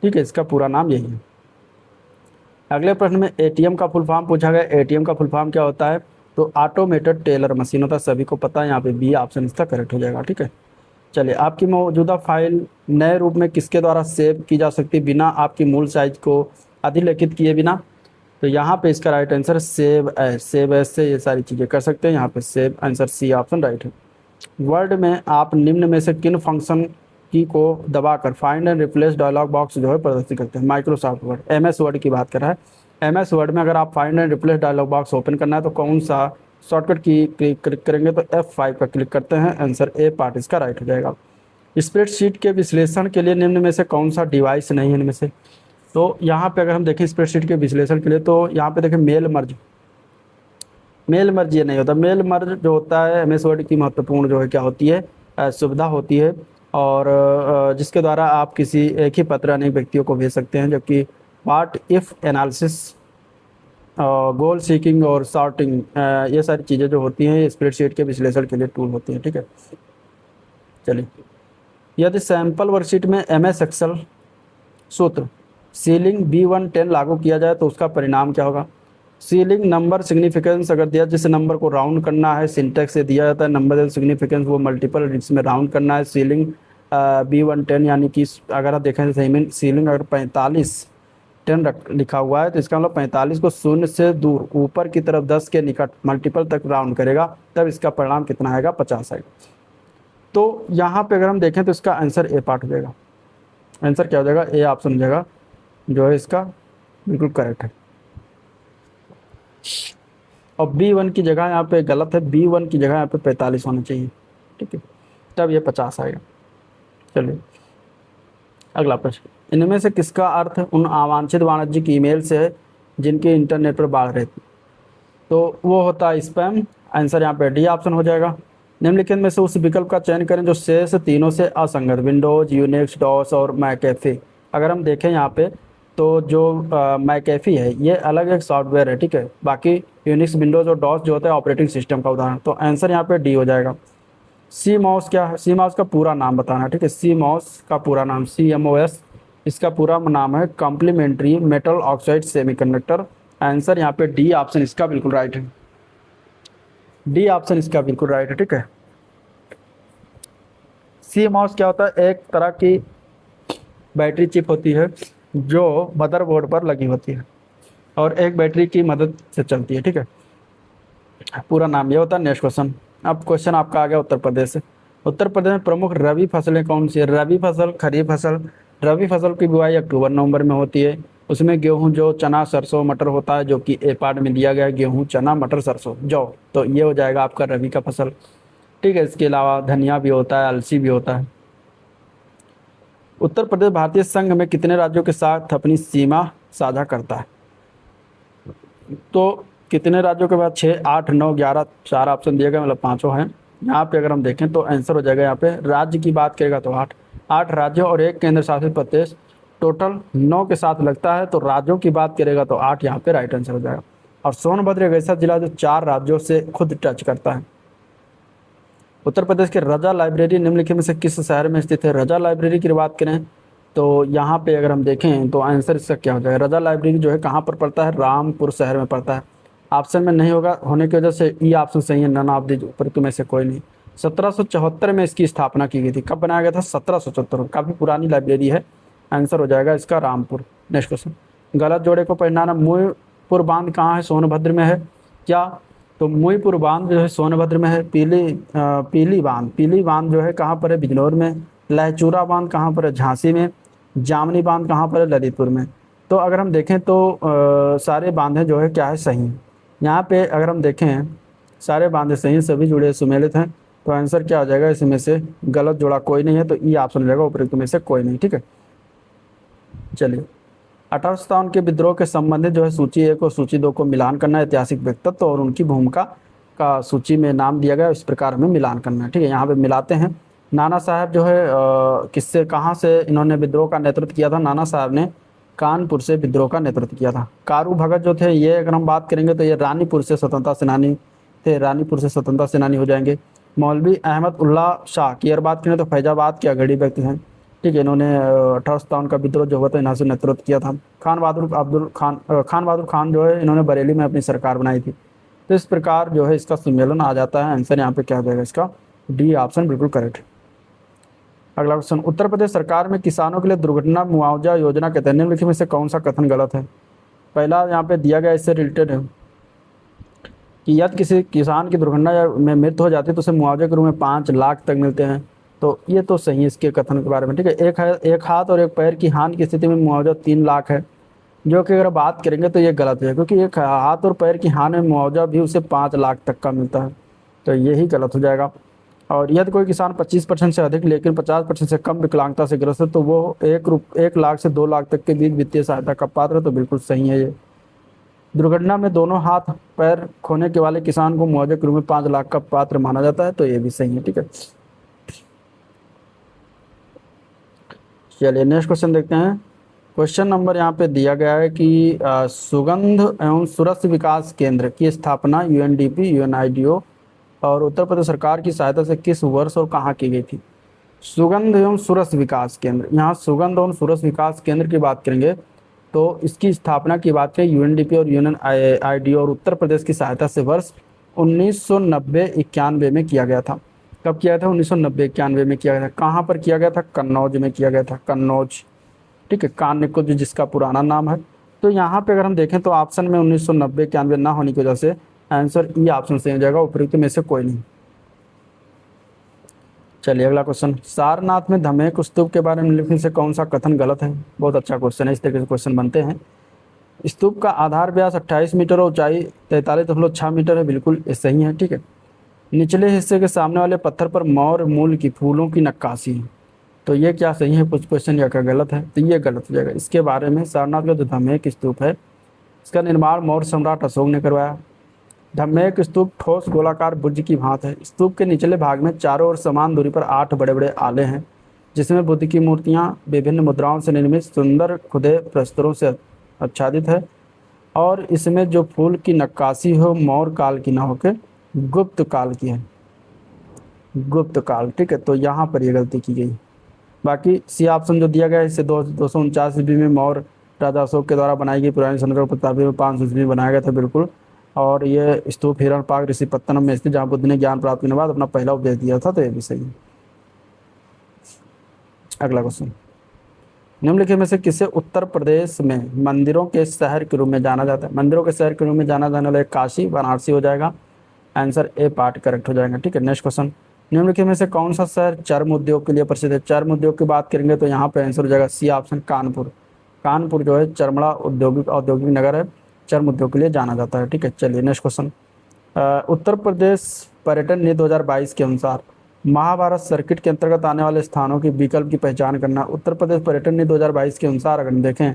ठीक है, इसका पूरा नाम यही है। अगले प्रश्न में एटीएम का फुल फॉर्म पूछा गया। एटीएम का फुल फॉर्म क्या होता है? तो ऑटोमेटेड टेलर मशीन होता है, सभी को पता है। यहाँ पे बी ऑप्शन इसका करेक्ट हो जाएगा। ठीक है, चलिए, आपकी मौजूदा फाइल नए रूप में किसके द्वारा सेव की जा सकती है बिना आपकी मूल साइज को अधिलेखित किए बिना? तो यहाँ पे इसका right answer save as. Save as से ये सारी चीज़ें कर सकते हैं। यहाँ पे save, answer C option right है। वर्ड में आप निम्न में से किन फंक्शन की को दबाकर find and replace dialog box जो है प्रदर्शित करते हैं? माइक्रोसॉफ्ट वर्ड, एमएस वर्ड की बात कर रहा है। एमएस वर्ड में अगर आप find and replace dialog box open करना है तो कौन सा शॉर्टकट की क्लिक करेंगे? तो F5 का क्लिक करते हैं। आंसर ए पार्ट इसका राइट हो जाएगा। स्प्रेडशीट के विश्लेषण के लिए निम्न में से कौन सा डिवाइस नहीं है इनमें से? तो यहाँ पे अगर हम देखें स्प्रेडशीट के विश्लेषण के लिए, तो यहाँ पे देखें मेल मर्ज। मेल मर्ज ये नहीं होता। मेल मर्ज जो होता है एमएस वर्ड की महत्वपूर्ण जो है क्या होती है? सुविधा होती है, और जिसके द्वारा आप किसी एक ही पत्र अनेक व्यक्तियों को भेज सकते हैं। जबकि part if analysis, goal seeking और सॉर्टिंग, ये सारी चीज़ें जो होती हैं स्प्रेडशीट के विश्लेषण के लिए टूल होती हैं। ठीक है, चलिए, यदि सैंपल वर्कशीट में एमएस एक्सेल सूत्र सीलिंग B110 लागू किया जाए तो उसका परिणाम क्या होगा? सीलिंग नंबर सिग्निफिकेंस अगर दिया, जिस नंबर को राउंड करना है, सिंटेक्स से दिया जाता है नंबर सिग्निफिकेंस वो मल्टीपल डिजिट्स में राउंड करना है। सीलिंग B110 यानी कि अगर आप देखें तो सीलिंग अगर 45 10 लिखा हुआ है तो इसका मतलब 45 को शून्य से दूर ऊपर की तरफ 10 के निकट मल्टीपल तक राउंड करेगा, तब इसका परिणाम कितना आएगा? 50 आएगा। तो यहाँ पे अगर हम देखें तो इसका आंसर ए पार्ट हो जाएगा। आंसर क्या हो जाएगा? ए ऑप्शन हो जाएगा, जो है इसका बिल्कुल करेक्ट है। और B1 की जगह यहाँ पे गलत है। B1 की जगह यहाँ पे 45 होना चाहिए। ठीक है, तब ये 50 आएगा। चलिए, अगला प्रश्न, इनमें से किसका अर्थ उन अवांछित वाणिज्यिक ईमेल से है जिनके इंटरनेट पर बाढ़ रहती? तो वो होता है स्पैम। आंसर यहाँ पे डी ऑप्शन हो जाएगा। निम्नलिखित में से उस विकल्प का चयन करें जो शेष तीनों से असंगत, विंडोज, यूनिक्स, डॉस और मैकेफी। अगर हम देखें यहाँ पे तो जो मैकेफी है ये अलग एक सॉफ्टवेयर है, ठीक है। बाकी यूनिक्स, विंडोज और डॉस जो होता है ऑपरेटिंग सिस्टम का उदाहरण। तो आंसर यहाँ पे डी हो जाएगा। सी मॉस क्या है? सी मॉस का पूरा नाम बताना, ठीक है। सी मॉस का पूरा नाम CMOS, इसका पूरा नाम है complementary metal oxide semiconductor. Answer यहाँ पे डी ऑप्शन इसका बिल्कुल राइट है। डी ऑप्शन इसका बिल्कुल राइट है, ठीक है। CMOS क्या होता है? एक तरह की बैटरी चिप होती है जो मदरबोर्ड पर लगी होती है और एक बैटरी की मदद से चलती है, ठीक है। पूरा नाम ये होता है। Next question. अब क्वेश्चन आपका आ गया उत्तर प्रदेश से। उत्तर प्रदेश में प्रमुख रबी फसलें कौन सी है? रबी फसल, खरीफ फसल। रबी फसल की बुआई अक्टूबर नवंबर में होती है। उसमें गेहूं, जौ, चना, सरसों, मटर होता है, जो कि ए पार्ट में दिया गया है, गेहूं, चना, मटर, सरसों, जौ। तो ये हो जाएगा आपका रबी का फसल, ठीक है। इसके अलावा धनिया भी होता है, अलसी भी होता है। उत्तर प्रदेश भारतीय संघ में कितने राज्यों के साथ अपनी सीमा साझा करता है? तो कितने राज्यों के बाद 6, 8, 9, 11, 4 ऑप्शन दिए गए, मतलब पाँचों हैं। यहाँ पे अगर हम देखें तो आंसर हो जाएगा यहाँ पे राज्य की बात करेगा तो 8 राज्यों और एक केंद्र शासित प्रदेश, टोटल 9 के साथ लगता है। तो राज्यों की बात करेगा तो 8 यहाँ पे राइट आंसर हो जाएगा। और सोनभद्र एक ऐसा जिला जो 4 राज्यों से खुद टच करता है। उत्तर प्रदेश के रजा लाइब्रेरी निम्नलिखित में से किस शहर में स्थित है? रजा लाइब्रेरी की बात करें तो यहाँ पे अगर हम देखें तो आंसर इसका क्या हो जाएगा? रजा लाइब्रेरी जो है कहाँ पर पड़ता है? रामपुर शहर में पड़ता है। ऑप्शन में नहीं होगा होने की वजह से ई ऑप्शन सही है, नन ऑफ दी ऊपर में से कोई नहीं। 1774 में इसकी स्थापना की गई थी। कब बनाया गया था? 1774। काफ़ी पुरानी लाइब्रेरी है। आंसर हो जाएगा इसका रामपुर। Next question. गलत जोड़े को पहचाना। मुईपुर बांध कहाँ है? सोनभद्र में है क्या? तो मुईपुर बांध जो है सोनभद्र में है। पीली बांध जो है कहाँ पर है? बिजनौर में। लहचूरा बांध कहाँ पर है? झांसी में। जामनी बांध कहाँ पर है? ललितपुर में। तो अगर हम देखें तो सारे बांधें जो है क्या है? सही हैं। यहाँ पे अगर हम देखें सारे बांधे सही हैं, सभी जुड़े सुमेलित हैं। तो आंसर क्या हो जाएगा? इसमें से गलत जोड़ा कोई नहीं है, तो ई ऑप्शन हो जाएगा उपयुक्त में से कोई नहीं, ठीक है। चलिए, 1857 के विद्रोह के संबंधित जो है सूची 1 और सूची 2 को मिलान करना है। ऐतिहासिक व्यक्तित्व और उनकी भूमिका का सूची में नाम दिया गया, इस प्रकार हमें मिलान करना है, ठीक है। यहाँ पे मिलाते हैं। नाना साहब जो है किससे, कहाँ से इन्होंने विद्रोह का नेतृत्व किया था? नाना साहब ने कानपुर से विद्रोह का नेतृत्व किया था। कारू भगत जो थे ये अगर हम बात करेंगे तो ये रानीपुर से स्वतंत्रता सेनानी थे, रानीपुर से स्वतंत्रता सेनानी हो जाएंगे। मौलवी अहमद उल्ला शाह की अगर बात करें तो फैजाबाद के अगड़ी व्यक्ति हैं, ठीक है। इन्होंने 1857 का विद्रोह जो हुआ था यहाँ से नेतृत्व किया था। खान बहादुर खान जो है इन्होंने बरेली में अपनी सरकार बनाई थी। तो इस प्रकार जो है इसका सम्मेलन आ जाता है। आंसर यहाँ पे क्या हो जाएगा? इसका डी ऑप्शन बिल्कुल करेक्ट। अगला क्वेश्चन। उत्तर प्रदेश सरकार में किसानों के लिए दुर्घटना मुआवजा योजना के तहत निम्नलिखित में से कौन सा कथन गलत है? पहला यहाँ पे दिया गया इससे रिलेटेड है कि यदि किसी किसान की दुर्घटना या में मृत्यु हो जाती है तो उसे मुआवजे के रूप में 5 लाख तक मिलते हैं। तो ये तो सही है इसके कथन के बारे में, ठीक है। एक हाथ और एक पैर की हानि की स्थिति में मुआवजा 3 लाख है, जो कि अगर बात करेंगे तो ये गलत है, क्योंकि एक हाथ और पैर की हानि में मुआवजा भी उसे 5 लाख तक का मिलता है। तो यही गलत हो जाएगा। और यदि कोई किसान 25% से अधिक लेकिन 50% से कम विकलांगता से ग्रस्त है तो वो 1 लाख से 2 लाख तक के बीच वित्तीय सहायता का पात्र है। तो बिल्कुल सही है ये। दुर्घटना में दोनों हाथ पैर खोने के वाले किसान को मुआवजे के रूप में 5 लाख का पात्र माना जाता है। तो ये भी सही है, ठीक है। चलिए नेक्स्ट क्वेश्चन देखते हैं। क्वेश्चन नंबर यहाँ पे दिया गया है कि सुगंध एवं सुरस विकास केंद्र की स्थापना UNDP, UNIDO और उत्तर प्रदेश सरकार की सहायता से किस वर्ष और कहाँ की गई थी? सुगंध एवं सुरस विकास केंद्र, यहाँ सुगंध एवं सुरस विकास केंद्र की बात करेंगे तो इसकी स्थापना की बात करें UNDP और UNIDO और उत्तर प्रदेश की सहायता से वर्ष 1990-91 में किया गया था। कब किया था? 1990-91 में किया गया था। कहाँ पर किया गया था? कन्नौज में किया गया था, कन्नौज, ठीक है। कानकुज जिसका पुराना नाम है। तो यहाँ पे अगर हम देखें तो ऑप्शन में 1990-91 ना होने की वजह से आंसर ई ऑप्शन से हो जाएगा, उपयुक्त में से कोई नहीं। चलिए अगला क्वेश्चन। सारनाथ में धमेक स्तूप के बारे में लिखने से कौन सा कथन गलत है? बहुत अच्छा क्वेश्चन है, इस तरीके से क्वेश्चन बनते हैं। स्तूप का आधार व्यास 28 मीटर और ऊंचाई 43.6 मीटर है, बिल्कुल ये सही है, ठीक है। निचले हिस्से के सामने वाले पत्थर पर मौर्य मूल की फूलों की नक्काशी है। तो ये क्या सही है? कुछ क्वेश्चन या क्या गलत है? तो ये गलत हो जाएगा। इसके बारे में सारनाथ का जो धमेक स्तूप है इसका निर्माण मौर्य सम्राट अशोक ने करवाया। धम्मेक स्तूप ठोस गोलाकार बुर्ज की भांति है। स्तूप के निचले भाग में चारों ओर समान दूरी पर 8 बड़े बड़े आले हैं, जिसमें बुद्ध की मूर्तियां विभिन्न मुद्राओं से निर्मित सुंदर खुदे प्रस्तरों से आच्छादित है, और इसमें जो फूल की नक्काशी हो मौर्य काल की न होकर गुप्त काल की है। गुप्त काल, ठीक है, तो यहाँ पर ये गलती की गई। बाकी सी ऑप्शन जो दिया गया है, इसे 249 ईस्वी में मौर्य राजा अशोक के द्वारा बनाई गई पुरानी संरचना प्रतापी में 500 ईस्वी में बनाया गया था, बिल्कुल। और ये स्तूप हिरणपाक ऋषिपत्तनम में स्थित, जहाँ बुद्ध ने ज्ञान प्राप्त करने के बाद अपना पहला उपदेश दिया था, तो ये भी सही है। अगला क्वेश्चन, निम्नलिखित में से किसे उत्तर प्रदेश में मंदिरों के शहर के रूप में जाना जाता है? मंदिरों के शहर के रूप में जाना जाने वाला काशी वाराणसी हो जाएगा। आंसर ए पार्ट करेक्ट हो जाएगा, ठीक है। नेक्स्ट क्वेश्चन, निम्नलिखित में से कौन सा शहर चर्म उद्योग के लिए प्रसिद्ध है? चर्म उद्योग की बात करेंगे तो यहाँ पे आंसर हो जाएगा सी ऑप्शन कानपुर। कानपुर जो है चरमड़ा औद्योगिक नगर है, चर्म उद्योग के लिए जाना जाता है, ठीक है। चलिए नेक्स्ट क्वेश्चन, उत्तर प्रदेश पर्यटन नीति 2022 के अनुसार महाभारत सर्किट के अंतर्गत आने वाले स्थानों की विकल्प की पहचान करना। उत्तर प्रदेश पर्यटन नीति 2022 के अनुसार अगर देखें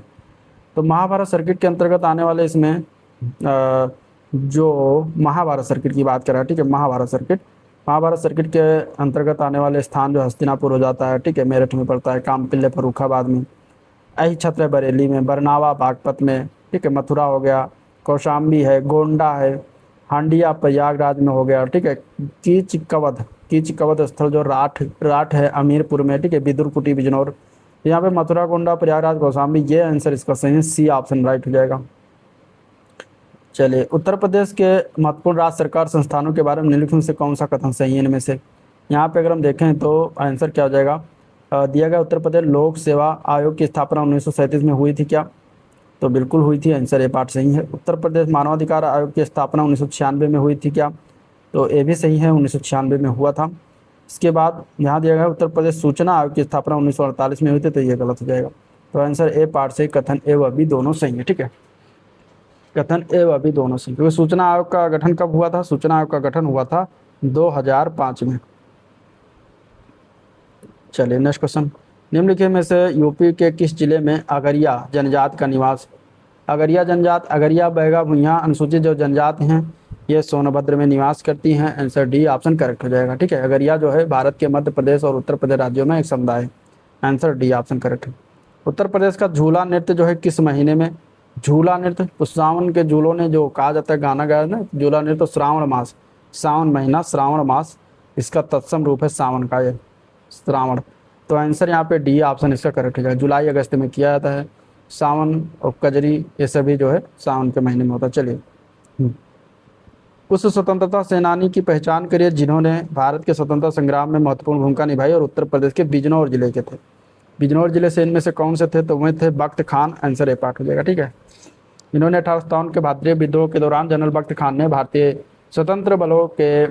तो महाभारत सर्किट के अंतर्गत आने वाले इसमें जो महाभारत सर्किट की बात कर रहा है, ठीक है, महाभारत सर्किट के अंतर्गत आने वाले स्थान जो हस्तिनापुर हो जाता है, ठीक है, मेरठ में पड़ता है, कामपिल्ले फर्रुखाबाद में, अही छत्र बरेली में, बरनावा बागपत में, ठीक है, मथुरा हो गया, कौशाम्बी है, गोंडा है, हांडिया प्रयागराज में हो गया, ठीक है, कीच कवध स्थल जो राठ है अमीरपुर में, ठीक है, बिदुर कुटी बिजनौर। यहाँ पे मथुरा, गोंडा, प्रयागराज, कौशाम्बी, ये आंसर इसका सही है, सी ऑप्शन राइट हो जाएगा। चलिए, उत्तर प्रदेश के महत्वपूर्ण राज्य सरकार संस्थानों के बारे में निम्नलिखित में से कौन सा कथन सही है इनमें से? यहाँ पे अगर हम देखें तो आंसर क्या हो जाएगा, दिया गया उत्तर प्रदेश लोक सेवा आयोग की स्थापना 1937 में हुई थी क्या? तो बिल्कुल हुई थी, आंसर ए पार्ट सही है। उत्तर प्रदेश मानवाधिकार आयोग की स्थापना 1996 में हुई थी क्या? तो ये भी सही है, 1996 में हुआ था। इसके बाद यहाँ दिया गया उत्तर प्रदेश सूचना आयोग की स्थापना 1948 में हुई थी, तो ये गलत हो जाएगा। तो आंसर ए पार्ट से कथन ए व बी दोनों सही है, ठीक है, कथन ए व बी दोनों सही। क्योंकि सूचना आयोग का गठन कब हुआ था? सूचना आयोग का गठन हुआ था 2005 में। चलिए नेक्स्ट क्वेश्चन, निम्नलिखित में से यूपी के किस जिले में अगरिया जनजाति का निवास? अगरिया जनजाति, अगरिया, बैगा, भुइयां अनुसूचित जो जनजाति हैं ये सोनभद्र में निवास करती हैं। आंसर डी ऑप्शन करेक्ट हो जाएगा, ठीक है। अगरिया जो है भारत के मध्य प्रदेश और उत्तर प्रदेश राज्यों में एक समुदाय है। आंसर डी ऑप्शन करेक्ट है। उत्तर प्रदेश का झूला नृत्य जो है किस महीने में? झूला नृत्य तो सावन के झूलों ने जो कहा जाता है गाना गाया ना, झूला नृत्य तो श्रावण मास, सावन महीना, श्रावण मास, इसका तत्सम रूप है सावन का, ये श्रावण। तो आंसर यहाँ पे डी ऑप्शन इसका करेक्ट हो जाएगा। जुलाई अगस्त में किया जाता है, सावन और कजरी ये सभी जो है सावन के महीने में होता है। चलिए, उस स्वतंत्रता सेनानी की पहचान करिए जिन्होंने भारत के स्वतंत्रता संग्राम में महत्वपूर्ण भूमिका निभाई और उत्तर प्रदेश के बिजनौर जिले के थे। बिजनौर जिले से इनमें से कौन से थे? तो वह थे बख्त खान। आंसर ए पार्ट हो जाएगा, ठीक है। इन्होंने 1857 के भारतीय विद्रोह के दौरान जनरल बख्त खान ने भारतीय स्वतंत्र बलों के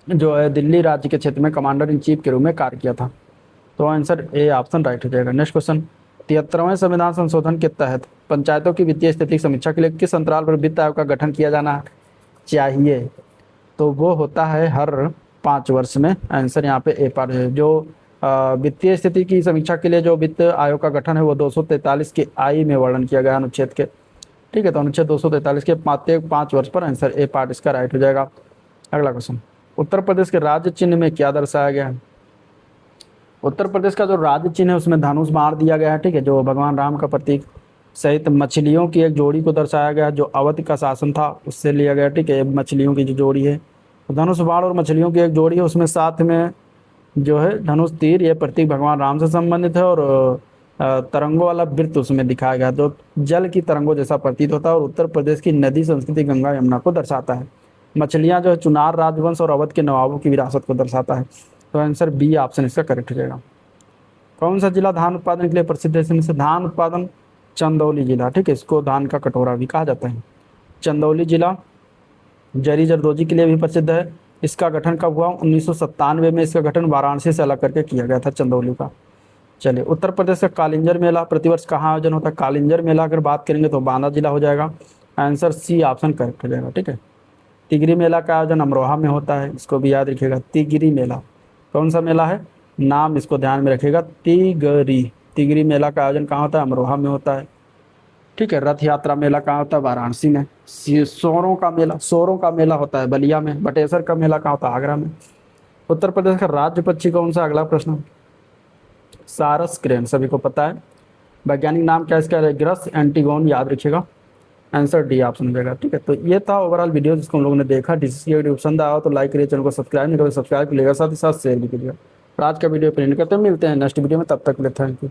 जो है दिल्ली राज्य के क्षेत्र में कमांडर इन चीफ के रूप में कार्य किया था। तो आंसर ए ऑप्शन राइट हो जाएगा। नेक्स्ट क्वेश्चन, 73वें संविधान संशोधन के तहत पंचायतों की वित्तीय स्थिति की समीक्षा के लिए किस अंतराल पर वित्त आयोग का गठन किया जाना चाहिए? तो वो होता है हर 5 वर्ष में। आंसर यहाँ पे ए पार्ट है। जो वित्तीय स्थिति की समीक्षा के लिए जो वित्त आयोग का गठन है वो 243 के आई में वर्णन किया गया अनुच्छेद के, ठीक है। तो अनुच्छेद 243 के प्रत्येक 5 वर्ष पर। आंसर ए पार्ट इसका राइट हो जाएगा। अगला क्वेश्चन, उत्तर प्रदेश के राज्य चिन्ह में क्या दर्शाया गया है? उत्तर प्रदेश का जो राज्य चिन्ह है उसमें धनुष बाण दिया गया है, ठीक है, जो भगवान राम का प्रतीक सहित मछलियों की एक जोड़ी को दर्शाया गया, जो अवध का शासन था उससे लिया गया, ठीक है। मछलियों की जो जोड़ी है, धनुष बाण और मछलियों की एक जोड़ी है, उसमें साथ में जो है धनुष तीर, ये प्रतीक भगवान राम से संबंधित है, और तरंगों वाला वृत्त उसमें दिखाया गया जो जल की तरंगों जैसा प्रतीत होता है और उत्तर प्रदेश की नदी संस्कृति गंगा यमुना को दर्शाता है। मछलियाँ जो है चुनार राजवंश और अवध के नवाबों की विरासत को दर्शाता है। तो आंसर बी ऑप्शन इसका करेक्ट हो जाएगा। कौन सा जिला धान उत्पादन के लिए प्रसिद्ध है? इसमें से धान उत्पादन चंदौली जिला, ठीक है, इसको धान का कटोरा भी कहा जाता है। चंदौली जिला जरी जरदोजी के लिए भी प्रसिद्ध है। इसका गठन कब हुआ? 1997 में। इसका गठन वाराणसी से अलग करके किया गया था चंदौली का। चलिए, उत्तर प्रदेश का कालिंजर मेला प्रतिवर्ष कहाँ आयोजन होता है? कालिंजर मेला अगर बात करेंगे तो बांदा जिला हो जाएगा। आंसर सी ऑप्शन करेक्ट हो जाएगा, ठीक है। तिगरी मेला का आयोजन अमरोहा में होता है, इसको भी याद रखिएगा। तिगरी मेला कौन सा मेला है? नाम इसको ध्यान में रखिएगा, तिगरी। तिगरी मेला का आयोजन कहाँ होता है? अमरोहा में होता है। ठीक है। रथ यात्रा मेला कहाँ होता है? वाराणसी में। सोरों का मेला होता है बलिया में। बटेश्वर का मेला कहाँ होता है? आगरा में। उत्तर प्रदेश का राज्य पक्षी कौन सा? अगला प्रश्न, सारस क्रेन, सभी को पता है। वैज्ञानिक नाम क्या है इसका? रेग्रस एंटीगोन, याद रखिएगा। आंसर डी ऑप्शन रहेगा। ठीक है, तो ये था ओवरऑल वीडियो जिसको हम लोगों ने देखा। डीसीसी वीडियो पसंद आया तो लाइक करिए, चैनल को सब्सक्राइब नहीं करें सब्सक्राइब करिएगा, साथ ही साथ शेयर भी करिएगा। और आज का वीडियो प्रिंट करते हैं, मिलते हैं नेक्स्ट वीडियो में, तब तक के लिए थैंक यू।